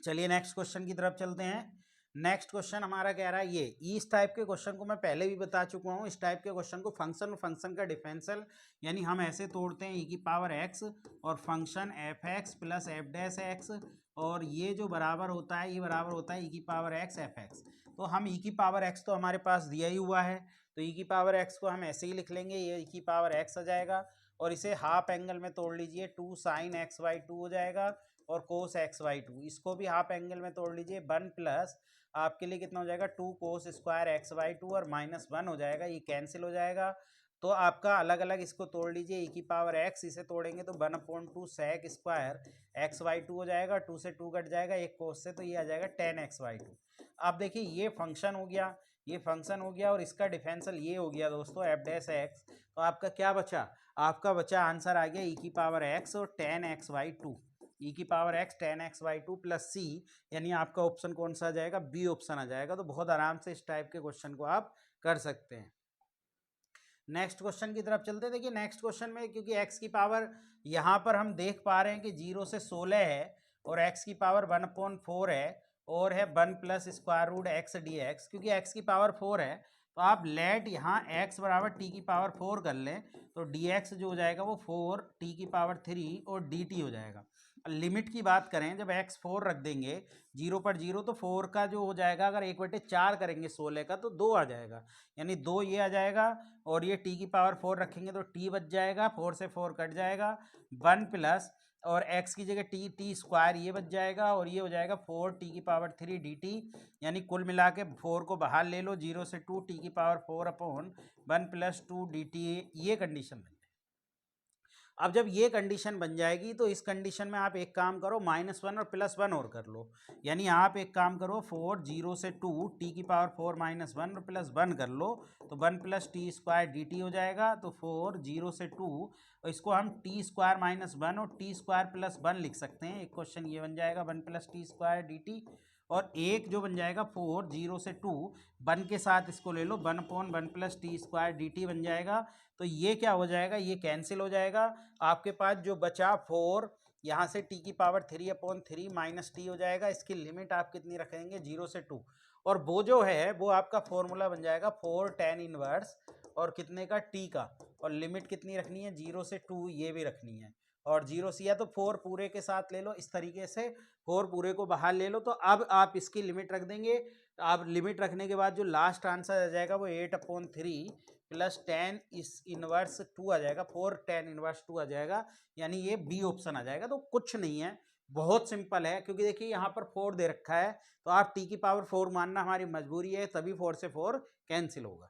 चलिए नेक्स्ट क्वेश्चन की तरफ चलते हैं। नेक्स्ट क्वेश्चन हमारा कह रहा है ये, इस टाइप के क्वेश्चन को मैं पहले भी बता चुका हूँ, इस टाइप के क्वेश्चन को फंक्शन और फंक्शन का डिफरेंशियल, यानी हम ऐसे तोड़ते हैं e⁻x और फंक्शन f(x) प्लस f'(x), और ये जो बराबर होता है ये बराबर होता है e⁻x f(x). तो हम e⁻x तो हमारे पास दिया ही हुआ है, तो e⁻x को हम ऐसे ही लिख लेंगे, ये e⁻x आ जाएगा, और इसे हाफ एंगल में तोड़ लीजिए, 2 sin x/2 हो जाएगा, और कोस x/2 इसको भी हाफ एंगल में तोड़ लीजिए, 1 प्लस आपके लिए कितना हो जाएगा 2 कोस स्क्वायर x/2 और -1 हो जाएगा, ये कैंसिल हो जाएगा। तो आपका अलग अलग इसको तोड़ लीजिए, e की पावर x, इसे तोड़ेंगे तो 1/2 sec स्क्वायर xy2 हो जाएगा, 2 से 2 कट जाएगा, एक cos से, तो ये आ जाएगा 10xy2। अब देखिए ये फंक्शन हो गया, ये फंक्शन हो गया और इसका डिफरेंशियल ये हो गया दोस्तों f डैश x। तो आपका क्या बचा, आपका बचा आंसर आ गया e की पावर x और 10xy2, e की power x 10xy2 plus c, यानी आपका ऑप्शन कौन सा आ जाएगा, बी ऑप्शन आ जाएगा। तो बहुत आराम से इस टाइप के क्वेश्चन को आप कर सकते हैं। नेक्स्ट क्वेश्चन की तरफ चलते हैं। देखिए नेक्स्ट क्वेश्चन में क्योंकि x की पावर यहाँ पर हम देख पा रहे हैं कि 0 से 16 है और x की पावर 1/4 है और है 1 plus square root x dx, क्योंकि x की पावर 4 है तो आप लेट यहाँ x बराबर t की पावर 4 कर लें तो dx जो हो जाएगा वो 4 t की पावर 3 और dt हो जाएगा। लिमिट की बात करें, जब x 4 रख देंगे 0 पर 0 तो 4 का जो हो जाएगा, अगर 1/4 करेंगे 16 का तो 2 आ जाएगा, यानी 2 ये आ जाएगा और ये t की पावर 4 रखेंगे तो t बच जाएगा, 4 से 4 कट जाएगा, 1 प्लस और x की जगह t स्क्वायर ये बच जाएगा और ये हो जाएगा 4 t की पावर 3 dt, यानी कुल मिला के 4 को बाहर ले लो, 0 से 2 t की पावर 4 अपॉन 1 प्लस 2 dt, ये कंडीशन बन। अब जब ये कंडीशन बन जाएगी तो इस कंडीशन में आप एक काम करो, -1 और +1 और कर लो, यानी आप एक काम करो 4 0 से 2 t की पावर 4 -1 और +1 कर लो तो 1 plus T square D t हो जाएगा। तो 4 0 से 2 और इसको हम टी स्क्वायर -1 और टी स्क्वायर +1 लिख सकते हैं। एक क्वेश्चन ये बन जाएगा 1 plus T square D T, और एक जो बन जाएगा 4 0 से 2 1 के साथ इसको ले लो 1/1 plus T square D T बन जाएगा। तो ये क्या हो जाएगा, ये कैंसिल हो जाएगा। आपके पास जो बचा 4 यहाँ से t की पावर 3/3 माइनस टी हो जाएगा। इसकी लिमिट आप कितनी रखेंगे, 0 से 2, और वो जो है वो आपका फॉर्मूला बन जाएगा 4 tan इनवर्स और कितने का, t का, और लिमिट कितनी रखनी है, 0 से 2 ये भी रखनी है, और 0 से या तो 4 पूरे के साथ ले लो, इस तरीके से 4 पूरे को बाहर ले लो। तो अब आप इसकी लिमिट रख देंगे। आप लिमिट रखने के बाद जो लास्ट आंसर आ जाएगा वो 8/3 प्लस 10 इस इनवर्स 2 आ जाएगा, 4 tan इनवर्स 2 आ जाएगा, यानी ये बी ऑप्शन आ जाएगा। तो कुछ नहीं है, बहुत सिंपल है, क्योंकि देखिए यहाँ पर 4 दे रखा है तो आप t की पावर 4 मानना हमारी मजबूरी है, तभी 4 से 4 कैंसिल होगा।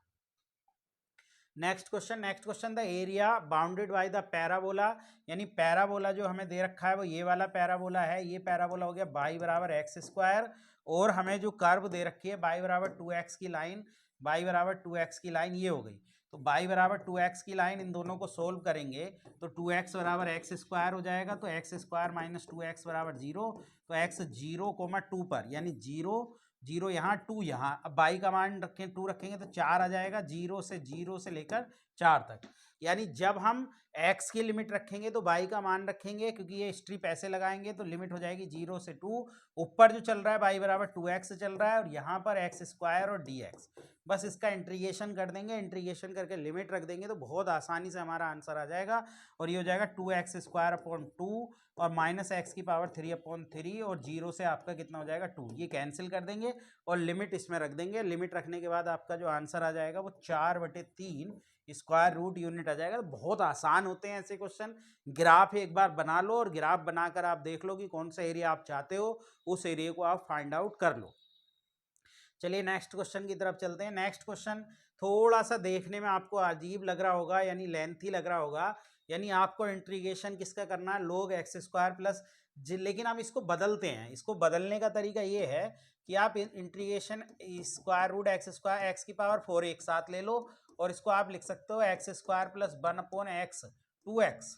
Next question the area bounded by the parabola, यानी पैराबोला जो हमें दे रखा है वो ये वाला पैराबोला है। ये पैराबोला हो गया y बराबर एक्स स्क्वायर, और हमें जो कर्व दे रखी है y बराबर 2x की लाइन, y बराबर 2x की लाइन ये हो गई। तो y बराबर 2x की लाइन, इन दोनों को सोल्व करेंगे तो 2x बराबर एक्स स्क्वायर हो जाएगा, तो एक्स स्क्वायर माइनस 2x बराबर 0, तो x 0, 2 पर, यानी 0 0 यहाँ 2 यहाँ, अब बाई का मान रखें 2 रखेंगे तो 4 आ जाएगा, 0 से लेकर 4 तक। यानी जब हम x की लिमिट रखेंगे तो बाई का मान रखेंगे, क्योंकि ये स्ट्रिप ऐसे लगाएंगे तो लिमिट हो जाएगी 0 से 2, ऊपर जो चल रहा है बाई बराबर 2x चल रहा है और यहाँ पर एक्स स्क्वायर और dx, बस इसका इंटीग्रेशन कर देंगे, इंटीग्रेशन करके लिमिट रख देंगे तो बहुत आसानी से हमारा आंसर आ जाएगा, और ये हो जाएगा 2x स्क्वायर अपॉन 2 और माइनस एक्स की पावर 3/3 और 0 से आपका कितना हो जाएगा 2, ये कैंसिल कर देंगे और लिमिट इसमें रख देंगे। लिमिट रखने के बाद आपका जो आंसर आ जाएगा वो 4/3 स्क्वायर रूट यूनिट आ जाएगा। तो बहुत आसान होते हैं ऐसे क्वेश्चन। ग्राफ एक बार बना लो और ग्राफ बनाकर आप देख लो कि कौन सा एरिया आप चाहते हो, उस एरिया को आप फाइंड आउट कर लो। चलिए नेक्स्ट क्वेश्चन की तरफ चलते हैं। नेक्स्ट क्वेश्चन थोड़ा सा देखने में आपको अजीब लग रहा होगा, यानी लेंथी लग रहा होगा, यानी आपको इंटीग्रेशन किसका करना है, log एक्स स्क्वायर प्लस, लेकिन हम इसको बदलते हैं। इसको बदलने का तरीका ये है कि आप integration square root x square x की पावर 4 एक साथ ले लो, और इसको आप लिख सकते हो x square plus 1/x 2x,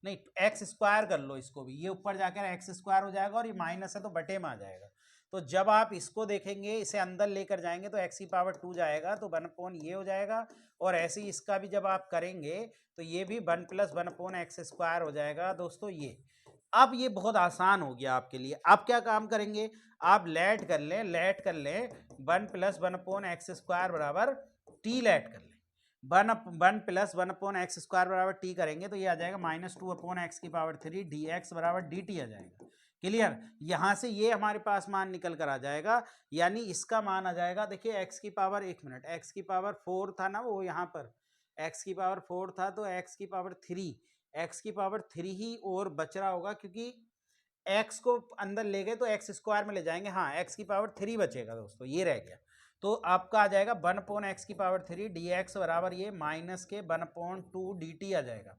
नहीं एक्स स्क्वायर कर लो इसको भी, ये ऊपर जाकर एक्स स्क्वायर हो जाएगा और ये माइनस है तो बटे में आ जाएगा। तो जब आप इसको देखेंगे, इसे अंदर लेकर जाएंगे तो एक्स की पावर 2 जाएगा तो 1 ये हो जाएगा, और ऐसे ही इसका भी जब आप करेंगे तो ये भी 1 प्लस 1/x स्क्वायर हो जाएगा दोस्तों ये। अब ये बहुत आसान हो गया आपके लिए। अब क्या काम करेंगे, आप लेट कर लें 1 प्लस 1/x स्क्वायर बराबर टी लेट कर लें, 1 प्लस 1/x स्क्वायर बराबर टी करेंगे तो ये आ जाएगा -2/x की पावर 3 dx बराबर dt आ जाएगा। क्लियर, यहां से ये हमारे पास मान निकल कर आ जाएगा, यानी इसका मान आ जाएगा, देखिए x की पावर, एक मिनट, x की पावर 4 था ना, वो यहाँ पर x की पावर 4 था तो x की पावर 3, x की पावर 3 ही और बच रहा होगा, क्योंकि x को अंदर ले गए तो एक्स स्क्वायर में ले जाएंगे, हाँ x की पावर 3 बचेगा दोस्तों, ये रह गया। तो आपका आ जाएगा 1/x की पावर 3 dx बराबर ये माइनस के 1/2 dt आ जाएगा।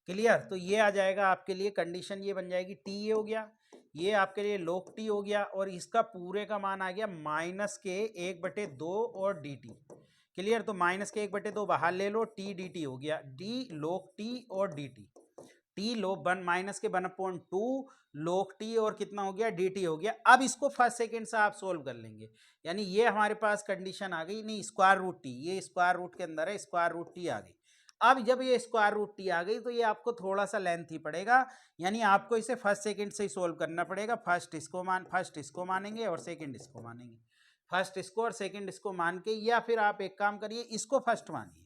क्लियर? तो ये आ जाएगा आपके लिए कंडीशन, ये बन जाएगी टी, ये हो गया, ये आपके लिए log t हो गया, और इसका पूरे का मान आ गया माइनस के 1/2 और dt। क्लियर? तो माइनस के 1/2 बाहर ले लो, टी डी टी हो गया, डी log t और D T, T log minus के 1/2 log t और कितना हो गया dt हो गया। अब इसको फर्स्ट सेकंड से आप सोल्व कर लेंगे, यानी ये हमारे पास कंडीशन आ गई, नहीं स्क्वायर रूट टी, ये स्क्वायर रूट के अंदर है, स्क्वायर रूट टी आ गई। अब जब ये स्क्वायर रूट टी आ गई तो ये आपको थोड़ा सा लेंथी पड़ेगा, यानी आपको इसे फर्स्ट सेकंड से ही सोल्व करना पड़ेगा। फर्स्ट इसको मानेंगे और सेकंड इसको मानेंगे, फर्स्ट इसको और सेकंड इसको मान के, या फिर आप एक काम करिए, इसको फर्स्ट मानिए,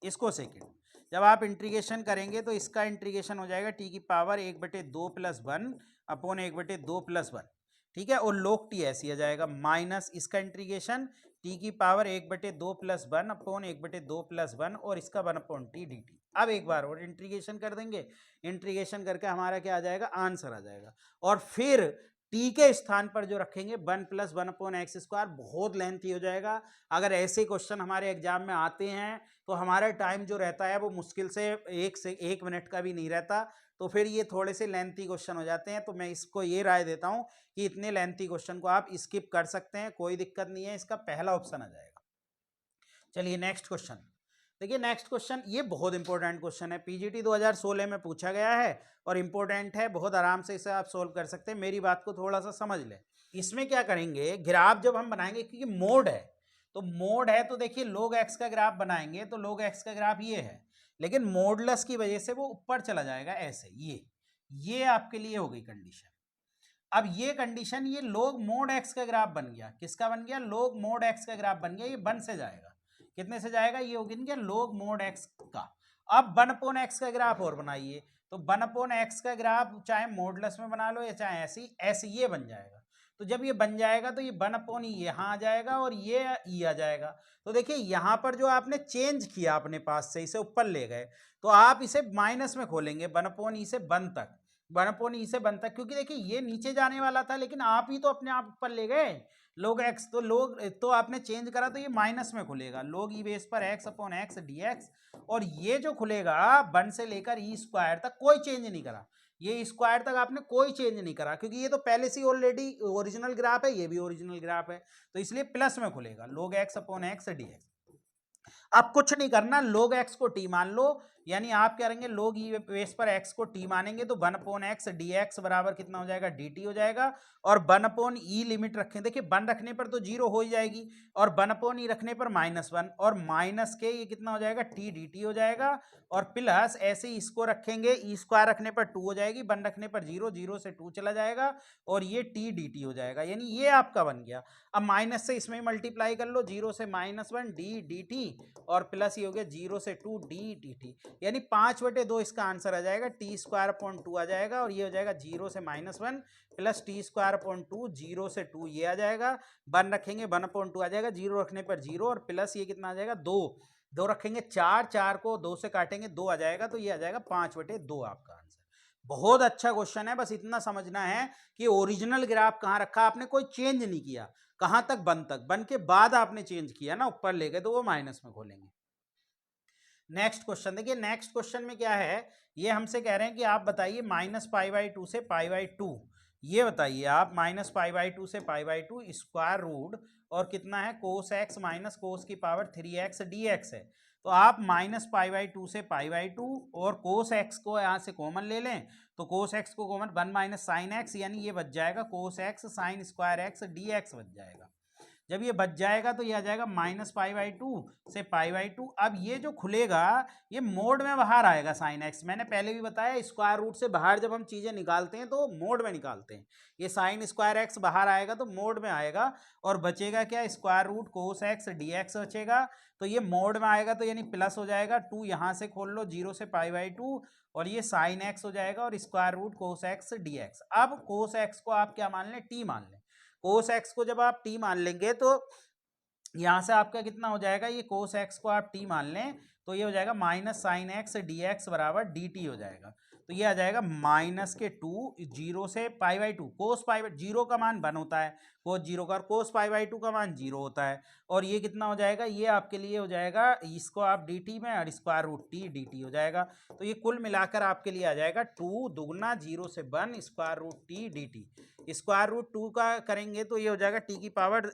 इसको सेकंड। जब आप इंटीग्रेशन करेंगे तो इसका इंटीग्रेशन हो जाएगा टी की पावर 1/2 + 1 अपॉन 1/2 + 1, ठीक है, और log t ऐसे आ जाएगा, माइनस इसका इंटीग्रेशन टी की पावर 1/2 + 1 अपॉन 1/2 + 1 और इसका 1/t dt। अब एक बार और इंटीग्रेशन कर देंगे, इंटीग्रेशन करके हमारा क्या आ जाएगा, आंसर आ जाएगा। और फिर टी के स्थान पर जो रखेंगे 1 + 1/x², बहुत लेंथी हो जाएगा। अगर ऐसे क्वेश्चन हमारे एग्जाम में आते हैं तो हमारा टाइम जो रहता है वो मुश्किल से 1 मिनट का भी नहीं रहता, तो फिर ये थोड़े से लेंथी क्वेश्चन हो जाते हैं। तो मैं इसको ये राय देता हूं कि इतने लेंथी क्वेश्चन को आप स्किप कर सकते हैं, कोई दिक्कत नहीं है, इसका पहला ऑप्शन आ जाएगा। चलिए नेक्स्ट क्वेश्चन देखिए, नेक्स्ट क्वेश्चन ये बहुत इंपॉर्टेंट क्वेश्चन है, पीजीटी 2016 में पूछा गया है और इंपॉर्टेंट है, बहुत आराम से इसे आप सोल्व कर सकते हैं। मेरी बात को थोड़ा सा समझ लें। इसमें क्या करेंगे, ग्राफ जब हम बनाएंगे, क्योंकि मोड है, तो मोड है तो देखिए log x का ग्राफ बनाएंगे तो log x का ग्राफ ये है, लेकिन मोडलेस की वजह से वो ऊपर चला जाएगा ऐसे, ये आपके लिए हो गई कंडीशन। अब ये कंडीशन, ये log mod x का ग्राफ बन गया, किसका बन गया, log mod x का ग्राफ बन गया, ये 1 से जाएगा, कितने से जाएगा, ये हो गया log mod x का। अब 1/x का ग्राफ और बनाइए, तो 1/x का ग्राफ चाहे मोडलेस में बना लो या चाहे ऐसे ये बन जाएगा। तो जब ये बन जाएगा तो ये 1/e यहाँ आ जाएगा और ये e आ जाएगा। तो देखिए यहाँ पर जो आपने चेंज किया अपने पास से, इसे ऊपर ले गए, तो आप इसे माइनस में खोलेंगे 1/e से 1 तक, 1/e से 1 तक, क्योंकि देखिए ये नीचे जाने वाला था लेकिन आप ही तो अपने आप ऊपर ले गए log x, तो log तो आपने चेंज करा तो ये माइनस में खुलेगा, log e बेस पर x अपॉन x dx, और ये जो खुलेगा 1 से लेकर e स्क्वायर तक, कोई चेंज नहीं करा, ये स्क्वायर तक आपने कोई चेंज नहीं करा, क्योंकि ये तो पहले से ऑलरेडी ओरिजिनल ग्राफ है, ये भी ओरिजिनल ग्राफ है, तो इसलिए प्लस में खुलेगा log x upon x dx। अब कुछ नहीं करना, log x को t मान लो, यानी आप क्या करेंगे, log e बेस पर x को t मानेंगे तो 1/x dx बराबर कितना हो जाएगा, dt हो जाएगा, और 1/e लिमिट रखें, देखिए 1 रखने पर तो 0 हो ही जाएगी, और 1/e रखने पर -1, और माइनस के ये कितना हो जाएगा, t dt हो जाएगा, और प्लस ऐसे ही इसको रखेंगे, e स्क्वायर रखने पर 2 हो जाएगी, 1 रखने पर 0, 0 से 2 चला जाएगा, और ये t dt हो जाएगा, यानी ये आपका बन गया। अब माइनस से इसमें मल्टीप्लाई कर लो, 0 से -1 d dt, और प्लस ये हो गया 0 से 2 d dt, यानी 5/2 इसका आंसर आ जाएगा, t स्क्वायर अपॉन 2 आ जाएगा, और ये हो जाएगा 0 से -1 प्लस t स्क्वायर अपॉन 2, 0 से 2 ये आ जाएगा, 1 रखेंगे 1/2 आ जाएगा, 0 रखने पर 0, और प्लस ये कितना आ जाएगा, 2 रखेंगे 4 को 2 से काटेंगे 2 आ जाएगा, तो ये आ जाएगा 5/2 आपका आंसर। बहुत अच्छा क्वेश्चन है, बस इतना समझना है कि ओरिजिनल ग्राफ कहाँ रखा, आपने कोई चेंज नहीं किया, कहां तक, 1 तक, 1 के बाद आपने चेंज किया ना, ऊपर ले गए तो वो माइनस में खोलेंगे। नेक्स्ट क्वेश्चन देखिए, नेक्स्ट क्वेश्चन में क्या है, ये हमसे कह रहे हैं कि आप बताइए -π/2 से π/2, ये बताइए आप -π/2 से π/2 स्क्वायर रूट और कितना है cos x माइनस कोस की पावर 3x dx है। तो आप -π/2 से π/2 और cos x को यहाँ से कॉमन ले लें, तो cos x को कॉमन 1 - sin x, यानी ये बच जाएगा cos x sin square x dx बच जाएगा। जब ये बच जाएगा तो ये आ जाएगा -π/2 से π/2। अब ये जो खुलेगा ये मोड में बाहर आएगा sin x, मैंने पहले भी बताया स्क्वायर रूट से बाहर जब हम चीजें निकालते हैं तो मोड में निकालते हैं, ये sin स्क्वायर x बाहर आएगा तो मोड में आएगा, और बचेगा क्या, square root cos x dx बचेगा, तो ये मोड में आएगा तो यानी प्लस हो जाएगा, 2 यहाँ से खोल लो 0 से π/2, और ये sin x हो जाएगा, और square root cos x dx। अब cos x को आप क्या मान लें, t मान लें, cos x को जब आप t मान लेंगे तो यहां से आपका कितना हो जाएगा, ये cos x को आप t मान लें तो ये हो जाएगा -sin x dx बराबर dt हो जाएगा। तो ये आ जाएगा माइनस के 2 जीरो से pi by 2 cos pi by 0 का मान 1 होता है, कोस 0 का, कोस पाई बाई 2 का मान 0 होता है। और ये कितना हो जाएगा, ये आपके लिए हो जाएगा, इसको आप डी टी में और square root t d t हो जाएगा। तो ये कुल मिलाकर आपके लिए आ जाएगा 2 दुगना 0 से 1 square root t d t. Square root 2 का करेंगे तो ये हो जाएगा टी की पावर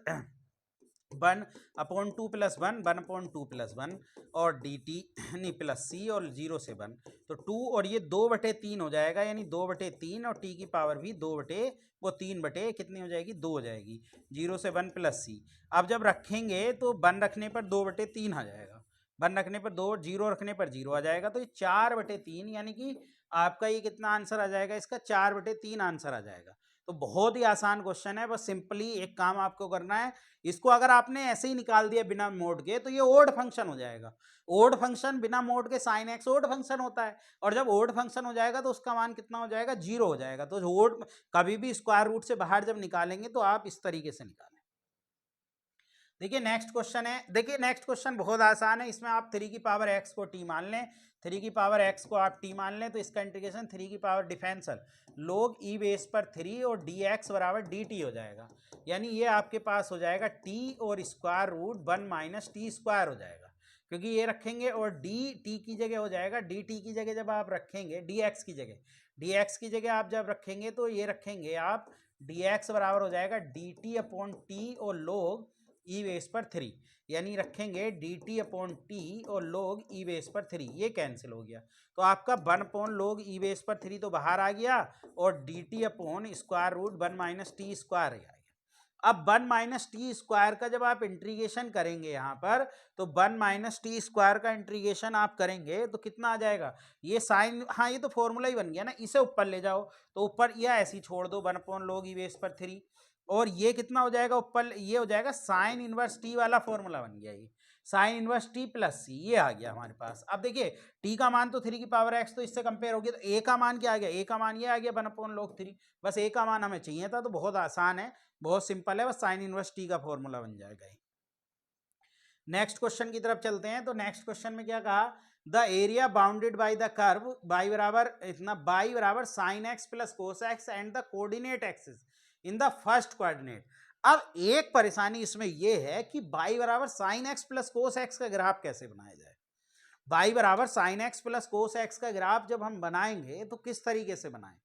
1/2 + 1 1/2 + 1 और डी टी नहीं प्लस सी और 0 से 1 तो 2 और ये 2/3 हो जाएगा, यानी 2/3 और टी की पावर भी 3 कितनी हो जाएगी, 2 हो जाएगी, 0 से 1 प्लस सी। अब जब रखेंगे तो 1 रखने पर 2/3 आ जाएगा, 1 रखने पर 2, 0 रखने पर 0 आ जाएगा, तो ये 4/3 यानी कि आपका ये कितना आंसर आ जाएगा, इसका 4/3 आंसर आ जाएगा। तो बहुत ही आसान क्वेश्चन है, बस सिंपली एक काम आपको करना है, इसको अगर आपने ऐसे ही निकाल दिया बिना मोड के तो ये ओड फंक्शन हो जाएगा। ओड फंक्शन बिना मोड के साइन एक्स ओड फंक्शन होता है, और जब ओड फंक्शन हो जाएगा तो उसका मान कितना हो जाएगा, 0 हो जाएगा। तो ओड कभी भी स्क्वायर रूट से बाहर जब निकालेंगे तो आप इस तरीके से निकालें। देखिए नेक्स्ट क्वेश्चन है, देखिए नेक्स्ट क्वेश्चन बहुत आसान है, इसमें आप 3 की पावर x को t मान लें, 3 की पावर x को आप t मान लें, तो इसका इंटीग्रेशन 3 की power differential log e base पर 3 और dx बराबर dt हो जाएगा। यानी ये आपके पास हो जाएगा t और square root 1 minus t square हो जाएगा, क्योंकि ये रखेंगे और d t की जगह हो जाएगा, dt की जगह जब आप रखेंगे dx की जगह आप जब रखेंगे तो ये रखेंगे आप dx बराबर हो जाएगा dt/t और log ई बेस पर 3, यानी रखेंगे dt/t और log ई बेस पर 3, ये कैंसिल हो गया, तो आपका 1/log ई बेस पर 3 तो बाहर आ गया और dt/स्क्वायर रूट 1 माइनस टी स्क्वायर आ गया। अब 1 माइनस टी स्क्वायर का जब आप इंटीग्रेशन करेंगे यहाँ पर, तो 1 माइनस टी स्क्वायर का इंटीग्रेशन आप करेंगे तो कितना आ जाएगा, ये साइन, हाँ ये तो फॉर्मूला ही बन गया ना, इसे ऊपर ले जाओ तो ऊपर या ऐसे ही छोड़ दो 1/log ई बेस पर 3, और ये कितना हो जाएगा ऊपर, ये हो जाएगा साइन इनवर्स टी वाला फॉर्मूला बन गया, ये साइन इनवर्स टी प्लस सी ये आ गया हमारे पास। अब देखिए टी का मान तो 3 की पावर एक्स, तो इससे कंपेयर हो गया, तो ए का मान क्या आ गया, ए का मान ये आ गया 1/log 3, बस ए का मान हमें चाहिए था, तो बहुत आसान है, बहुत सिंपल है, बस साइन इनवर्स टी का फॉर्मूला बन जाएगा। नेक्स्ट क्वेश्चन की तरफ चलते हैं, तो नेक्स्ट क्वेश्चन में क्या कहा, the area bounded by the curve y बराबर sine x plus cos x and the coordinate axis in the first coordinate. अब एक परेशानी इसमें यह है कि बाई बराबर sine x plus cos x का ग्राफ कैसे बनाया जाए। बाई बराबर sine x plus cos x का ग्राफ जब हम बनाएंगे तो किस तरीके से बनाएं,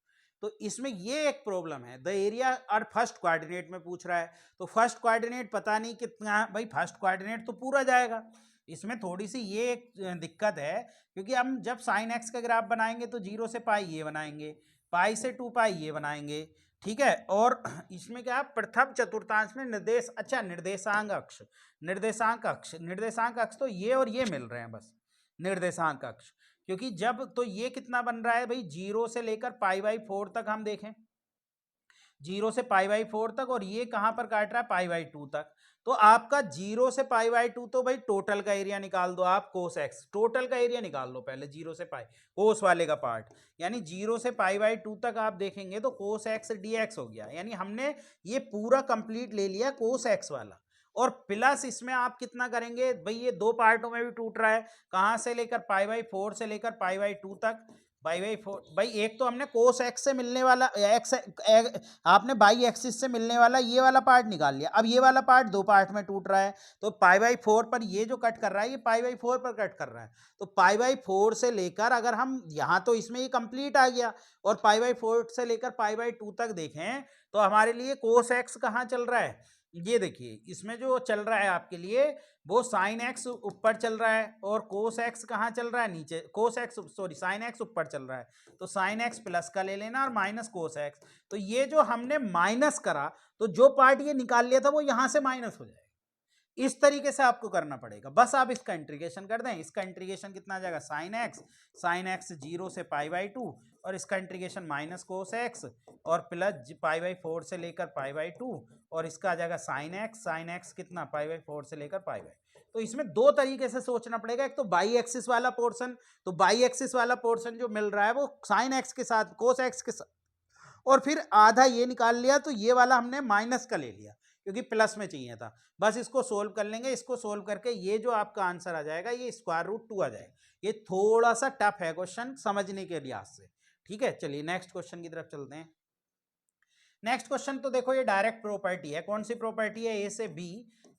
तो इसमें ये एक प्रॉब्लम है, द एरिया और फर्स्ट कोऑर्डिनेट में पूछ रहा है, तो फर्स्ट कोऑर्डिनेट पता नहीं कितना, भाई फर्स्ट कोऑर्डिनेट तो पूरा जाएगा, इसमें थोड़ी सी ये एक दिक्कत है, क्योंकि हम जब साइन एक्स का ग्राफ बनाएंगे तो 0 से पाई ये बनाएंगे, पाई से 2 पाई ये बनाएंगे, ठीक है, और इसमें क्या प्रथम चतुर्थांश में निर्देशांक अक्ष तो ये और ये मिल रहे हैं, बस निर्देशांक अक्ष, क्योंकि जब तो ये कितना बन रहा है भाई, 0 से लेकर π/4 तक हम देखें, 0 से π/4 तक, और ये कहां पर काट रहा है π/2 तक, तो आपका 0 से π/2 तो भाई टोटल का एरिया निकाल दो आप, कोस एक्स टोटल का एरिया निकाल लो पहले, 0 से पाई कोस वाले का पार्ट, यानी 0 से π/2 तक आप देखेंगे तो कोस एक्स dx हो गया, यानी हमने ये पूरा कंप्लीट ले लिया कोस एक्स वाला, और प्लस इसमें आप कितना करेंगे भाई, ये 2 पार्टों में भी टूट रहा है, कहां से लेकर π/4 से लेकर π/2 तक, π/4 भाई एक तो हमने कोस एक्स से मिलने वाला एक्स, आपने बाई एक्सिस से मिलने वाला ये वाला पार्ट निकाल लिया, अब ये वाला पार्ट 2 पार्ट में टूट रहा है, तो π/4 पर ये जो कट कर रहा है ये π/4 पर कट कर रहा है, तो π/4 से लेकर अगर हम यहाँ, तो इसमें ये कंप्लीट आ गया, और π/4 से लेकर π/2 तक देखें तो हमारे लिए कोस एक्स कहाँ चल रहा है, ये देखिए इसमें जो चल रहा है आपके लिए वो साइन एक्स ऊपर चल रहा है, और कोस एक्स कहाँ चल रहा है, नीचे, साइन एक्स ऊपर चल रहा है, तो साइन एक्स प्लस का ले लेना और माइनस कोस एक्स, तो ये जो हमने माइनस करा तो जो पार्ट ये निकाल लिया था वो यहां से माइनस हो जाएगा, इस तरीके से आपको करना पड़ेगा, बस आप इसका इंटीग्रेशन कर दें, इसका इंटीग्रेशन कितना आ जाएगा, साइन एक्स 0 से π/2, और इसका इंटीग्रेशन माइनस कोस एक्स और प्लस π/4 से लेकर π/2, और इसका आ जाएगा साइन एक्स कितना π/4 से लेकर π/2। तो इसमें दो तरीके से सोचना पड़ेगा, एक तो बाई एक्सिस वाला पोर्शन, तो बाई एक्सिस वाला पोर्शन जो मिल रहा है वो साइन एक्स के साथ कोस एक्स के साथ, और फिर आधा ये निकाल लिया, तो ये वाला हमने माइनस का ले लिया क्योंकि प्लस में चाहिए था, बस इसको सोल्व कर लेंगे, इसको सोल्व करके ये जो आपका आंसर आ जाएगा ये √2 आ जाएगा। ये थोड़ा सा टफ है क्वेश्चन समझने के लिहाज से, ठीक है, चलिए नेक्स्ट क्वेश्चन की तरफ चलते हैं। नेक्स्ट क्वेश्चन तो देखो ये डायरेक्ट प्रॉपर्टी है। कौन सी प्रॉपर्टी है? ए से b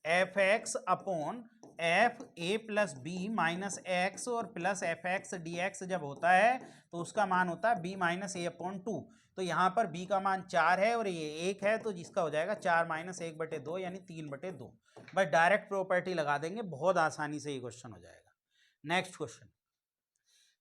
f x upon f a plus b minus x और plus f x d x जब होता है तो उसका मान होता है बी माइनस ए अपॉन 2। तो यहाँ पर b का मान 4 है और ये 1 है, तो जिसका हो जाएगा 4 माइनस 1/2 यानी 3/2। बस डायरेक्ट प्रॉपर्टी लगा देंगे, बहुत आसानी से ये क्वेश्चन हो जाएगा। नेक्स्ट क्वेश्चन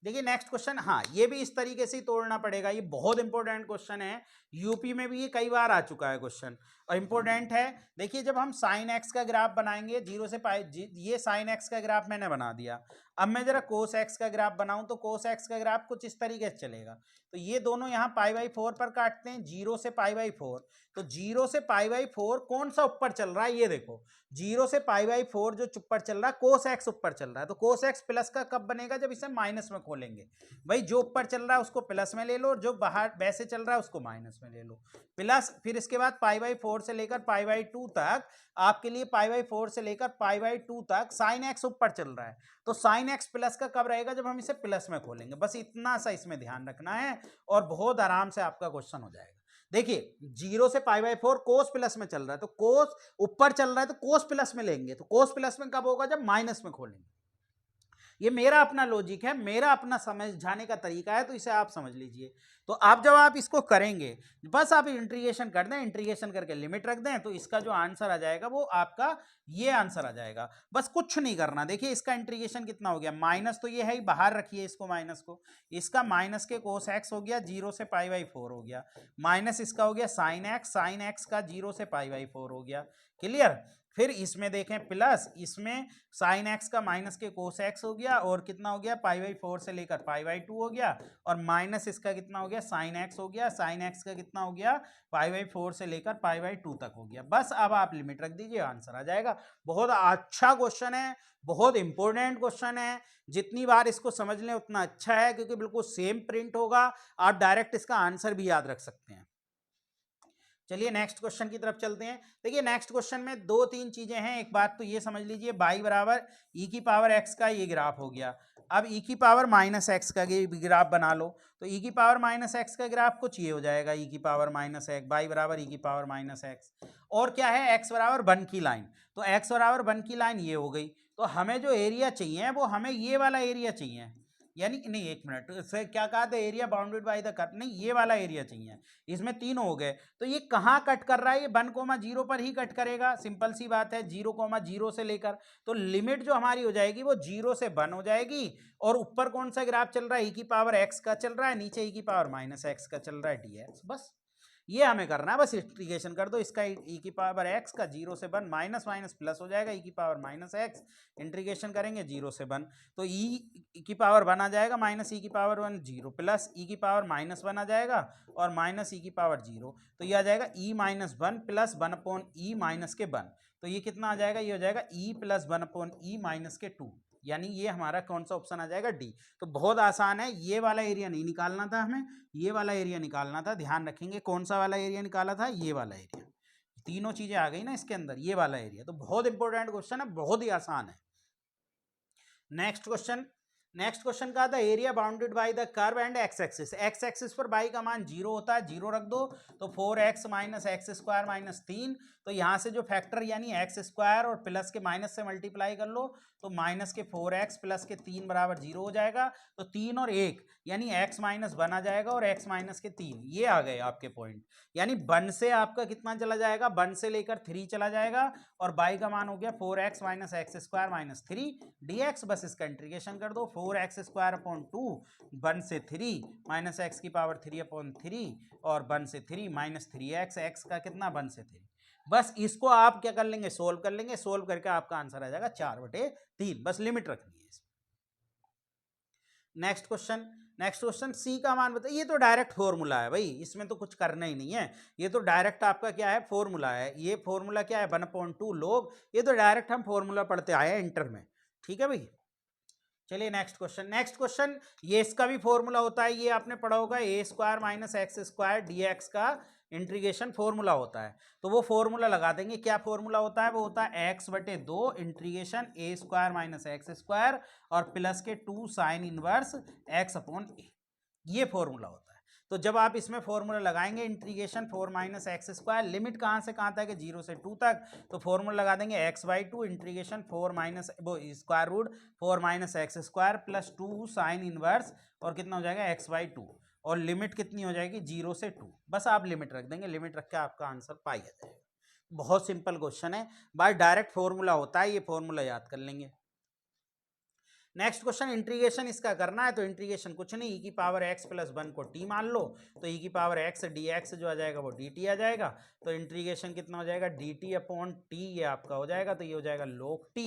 देखिए, नेक्स्ट क्वेश्चन, हाँ ये भी इस तरीके से ही तोड़ना पड़ेगा, ये बहुत इंपॉर्टेंट क्वेश्चन है, यूपी में भी ये कई बार आ चुका है क्वेश्चन और इंपॉर्टेंट है। देखिए जब हम साइन एक्स का ग्राफ बनाएंगे 0 से पाई, ये साइन एक्स का ग्राफ मैंने बना दिया। अब मैं जरा कोस एक्स का ग्राफ बनाऊं तो कोस एक्स का ग्राफ कुछ इस तरीके से चलेगा। तो ये दोनों यहाँ π/4 पर काटते हैं, 0 से π/4। तो 0 से π/4 कौन सा ऊपर चल रहा है? ये देखो 0 से π/4 जो ऊपर चल रहा है कोस एक्स ऊपर चल रहा है। तो कोस एक्स प्लस का कब बनेगा? जब इसे माइनस में खोलेंगे। भाई जो ऊपर चल रहा है उसको प्लस में ले लो, जो बाहर वैसे चल रहा है उसको माइनस में ले लो, प्लस फिर इसके बाद π/4 से लेकर π/2 तक, आपके लिए π/4 से लेकर π/2 तक साइन एक्स ऊपर चल रहा है। तो साइन एक्स प्लस का कब रहेगा? जब हम इसे प्लस में खोलेंगे। बस इतना सा इसमें ध्यान रखना है और बहुत आराम से आपका क्वेश्चन हो जाएगा। देखिए 0 से π/4 कोस प्लस में चल रहा है, तो कोस ऊपर चल रहा है तो कोस प्लस में लेंगे। तो कोस प्लस में कब होगा? जब माइनस में खोलेंगे। ये मेरा अपना लॉजिक है, मेरा अपना समझाने का तरीका है, तो इसे आप समझ लीजिए। तो आप जब आप इसको करेंगे, बस आप इंटीग्रेशन कर दें, इंटीग्रेशन करके लिमिट रख दें, तो इसका जो आंसर आ जाएगा वो आपका ये आंसर आ जाएगा। बस कुछ नहीं करना। देखिए इसका इंटीग्रेशन कितना हो गया? माइनस तो ये है ही, बाहर रखिए इसको, माइनस को, इसका माइनस के कोस एक्स हो गया 0 से π/4 हो गया, माइनस इसका हो गया साइन एक्स का 0 से π/4 हो गया। क्लियर? फिर इसमें देखें प्लस, इसमें साइन एक्स का माइनस के कोस एक्स हो गया और कितना हो गया? π/4 से लेकर π/2 हो गया, और माइनस इसका कितना हो गया? साइन एक्स हो गया, साइन एक्स का कितना हो गया? π/4 से लेकर π/2 तक हो गया। बस अब आप लिमिट रख दीजिए, आंसर आ जाएगा। बहुत अच्छा क्वेश्चन है, बहुत इंपॉर्टेंट क्वेश्चन है, जितनी बार इसको समझ लें उतना अच्छा है, क्योंकि बिल्कुल सेम प्रिंट होगा, आप डायरेक्ट इसका आंसर भी याद रख सकते हैं। चलिए नेक्स्ट क्वेश्चन की तरफ चलते हैं। देखिए नेक्स्ट क्वेश्चन में 2-3 चीजें हैं। एक बात तो ये समझ लीजिए, y बराबर e⁻x का ये ग्राफ हो गया। अब e⁻x का ये ग्राफ बना लो, तो e⁻x का ग्राफ कुछ ये हो जाएगा, e⁻x, y बराबर e⁻x, और क्या है? x बराबर 1 की लाइन। तो x बराबर 1 की लाइन ये हो गई। तो हमें जो एरिया चाहिए वो हमें ये वाला एरिया चाहिए, यानी नहीं, एक मिनट से क्या कहा था? Area bounded by the curve, नहीं ये वाला एरिया चाहिए। इसमें तीनों हो गए, तो ये कहाँ कट कर रहा है? ये 1,0 पर ही कट करेगा, सिंपल सी बात है, 0,0 से लेकर। तो लिमिट जो हमारी हो जाएगी वो 0 से 1 हो जाएगी, और ऊपर कौन सा ग्राफ चल रहा है? e⁻x का चल रहा है, नीचे e⁻x का चल रहा है, dx। बस ये हमें करना है, बस इंटीग्रेशन कर दो इसका, e⁻x का 0 से 1, माइनस माइनस प्लस हो जाएगा, e⁻x इंटीग्रेशन करेंगे 0 से 1, तो e⁻1 आ जाएगा, माइनस e⁻1 0 प्लस e⁻1 आ जाएगा, और माइनस e⁻0, तो ये आ जाएगा e-1 प्लस 1/e माइनस के 1। तो ये कितना आ जाएगा? ये हो जाएगा e प्लस 1/e माइनस के 2, यानी ये हमारा कौन सा ऑप्शन आ जाएगा? डी। तो बहुत आसान है, ये वाला एरिया नहीं निकालना था हमें, ये वाला एरिया निकालना था। ध्यान रखेंगे कौन सा वाला एरिया निकाला था? ये वाला एरिया। तीनों चीजें आ गई ना इसके अंदर, ये वाला एरिया। तो बहुत इंपॉर्टेंट क्वेश्चन है, बहुत ही आसान है। नेक्स्ट क्वेश्चन का था area bounded by the curve and x axis पर y का मान 0 होता है, 0 रख दो, तो 4x माइनस x² माइनस 3। तो यहाँ से जो फैक्टर यानी x² और प्लस के माइनस से मल्टीप्लाई कर लो, तो माइनस के 4x प्लस के 3 बराबर 0 हो जाएगा। तो 3 और 1 यानी x माइनस 1 आ जाएगा, और x माइनस के 3, ये आ गए आपके पॉइंट। यानी 1 से आपका कितना चला जाएगा? 1 से लेकर 3 चला जाएगा, और y का मान हो गया 4x minus x² minus 3 dx। बस इसका इंटीग्रेशन कर दो, 4x² 2, 1 से 3 माइनस x⁻³ और 1 से 3 माइनस 3x, x का कितना? 1 से 3। बस इसको आप क्या कर लेंगे? सोल्व कर लेंगे, सोल्व करके आपका आंसर आ जाएगा 4/3। बस लिमिट रखनी है इसमें। नेक्स्ट क्वेश्चन सी का मान बताइए। ये तो डायरेक्ट फॉर्मूला है भाई, इसमें तो कुछ करना ही नहीं है, ये तो डायरेक्ट आपका क्या है? फॉर्मूला है। ये फॉर्मूला क्या है? 1/2 log, ये तो डायरेक्ट हम फॉर्मूला पढ़ते आए हैं इंटर में, ठीक है भाई। चलिए नेक्स्ट क्वेश्चन, ये इसका भी फॉर्मूला होता है, ये आपने पढ़ा होगा, a² माइनस x² dx का इंटीग्रेशन फॉर्मूला होता है। तो वो फॉर्मूला लगा देंगे। क्या फॉर्मूला होता है? वो होता है x/2 integration a² minus x² और प्लस के 2 साइन इनवर्स x/a, ये फॉर्मूला होता है। तो जब आप इसमें फॉर्मूला लगाएंगे integration 4 minus x square, limit कहाँ से कहाँ तक है 0 से 2 तक, तो फॉर्मूला लगा देंगे x/2 इंटीग्रेशन 4 माइनस वो square root 4 minus x square plus 2 sine inverse और कितना हो जाएगा x/2 और लिमिट कितनी हो जाएगी 0 से 2। बस आप लिमिट रख देंगे, लिमिट रख के आपका आंसर पाई आ जाएगा। बहुत सिंपल क्वेश्चन है, बाय डायरेक्ट फॉर्मूला होता है, ये फॉर्मूला याद कर लेंगे। नेक्स्ट क्वेश्चन इंटीग्रेशन इसका करना है, तो इंटीग्रेशन कुछ नहीं, e की पावर x प्लस 1 को t मान लो, तो e की पावर x dx जो आ जाएगा वो dt आ जाएगा, तो इंटीग्रेशन कितना हो जाएगा dt अपॉन t, ये आपका हो जाएगा, तो ये हो जाएगा log t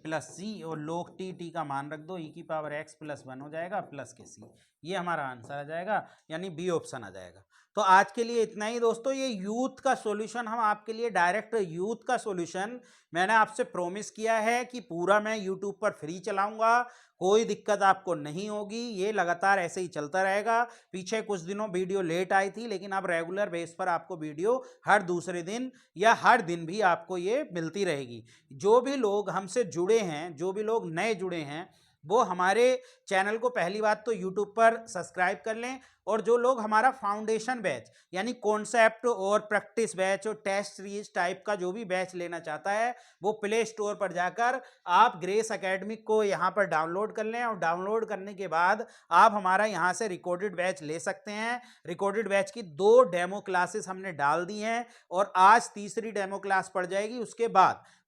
प्लस c, और log t का मान रख दो, e की पावर x प्लस 1 हो जाएगा प्लस के c, ये हमारा आंसर आ जाएगा, यानी बी ऑप्शन आ जाएगा। तो आज के लिए इतना ही दोस्तों, ये यूथ का सॉल्यूशन हम आपके लिए डायरेक्ट यूथ का सॉल्यूशन मैंने आपसे प्रॉमिस किया है कि पूरा मैं यूट्यूब पर फ्री चलाऊंगा, कोई दिक्कत आपको नहीं होगी, ये लगातार ऐसे ही चलता रहेगा। पीछे कुछ दिनों वीडियो लेट आई थी, लेकिन अब रेगुलर बेस पर आपको वीडियो हर दूसरे दिन या हर दिन भी आपको ये मिलती रहेगी। जो भी लोग हमसे जुड़े हैं, जो भी लोग नए जुड़े हैं, वो हमारे चैनल को पहली बात तो यूट्यूब पर सब्सक्राइब कर लें, और जो लोग हमारा फाउंडेशन बैच यानी कॉन्सेप्ट और प्रैक्टिस बैच और टेस्ट सीरीज टाइप का जो भी बैच लेना चाहता है, वो प्ले स्टोर पर जाकर आप ग्रेस एकेडमिक को यहाँ पर डाउनलोड कर लें, और डाउनलोड करने के बाद आप हमारा यहाँ से रिकॉर्डेड बैच ले सकते हैं। रिकॉर्डेड बैच की 2 डेमो क्लासेस हमने डाल दी हैं, और आज तीसरी डेमो क्लास पड़ जाएगी।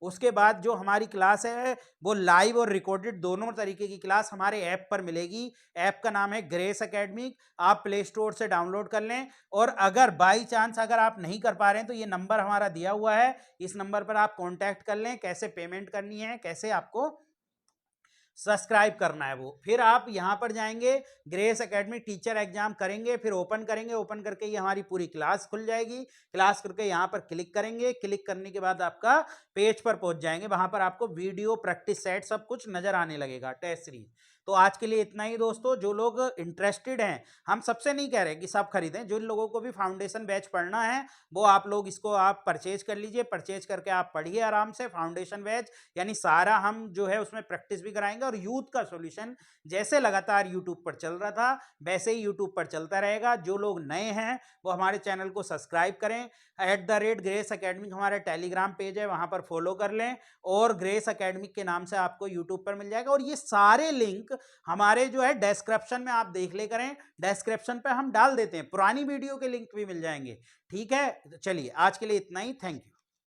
उसके बाद जो हमारी क्लास है वो लाइव और रिकॉर्डेड दोनों तरीके की क्लास हमारे ऐप पर मिलेगी। ऐप का नाम है ग्रेस एकेडमिक, आप प्ले स्टोर से डाउनलोड कर लें। और अगर बाई चांस अगर आप नहीं कर पा रहे हैं, तो ये नंबर हमारा दिया हुआ है, इस नंबर पर आप कांटेक्ट कर लें, कैसे पेमेंट करनी है, कैसे आपको सब्सक्राइब करना है वो। फिर आप यहां पर जाएंगे, ग्रेस एकेडमी टीचर एग्जाम करेंगे, फिर ओपन करेंगे, ओपन करके ये हमारी पूरी क्लास खुल जाएगी। क्लास करके यहां पर क्लिक करेंगे, क्लिक करने के बाद आपका पेज पर पहुंच जाएंगे, वहां पर आपको वीडियो प्रैक्टिस सेट सब कुछ नजर आने लगेगा, टेस्ट सीरीज। तो आज के लिए इतना ही दोस्तों। जो लोग इंटरेस्टेड हैं, हम सबसे नहीं कह रहे कि सब खरीदें, जो लोगों को भी फाउंडेशन बैच पढ़ना है वो आप लोग इसको आप परचेज कर लीजिए। परचेज करके आप पढ़िए आराम से फाउंडेशन बैच, यानी सारा हम जो है उसमें प्रैक्टिस भी कराएंगे, और यूथ का सॉल्यूशन जैसे लगातार यूट्यूब पर चल रहा था वैसे ही यूट्यूब पर चलता रहेगा। जो लोग नए हैं वो हमारे चैनल को सब्सक्राइब करें, @ग्रेस एकेडमिक हमारा टेलीग्राम पेज है, वहां पर फॉलो कर लें, और ग्रेस एकेडमिक के नाम से आपको यूट्यूब पर मिल जाएगा। और ये सारे लिंक हमारे जो है डिस्क्रिप्शन में आप देख ले करें, डिस्क्रिप्शन पे हम डाल देते हैं, पुरानी वीडियो के लिंक भी मिल जाएंगे। ठीक है, चलिए आज के लिए इतना ही, थैंक यू।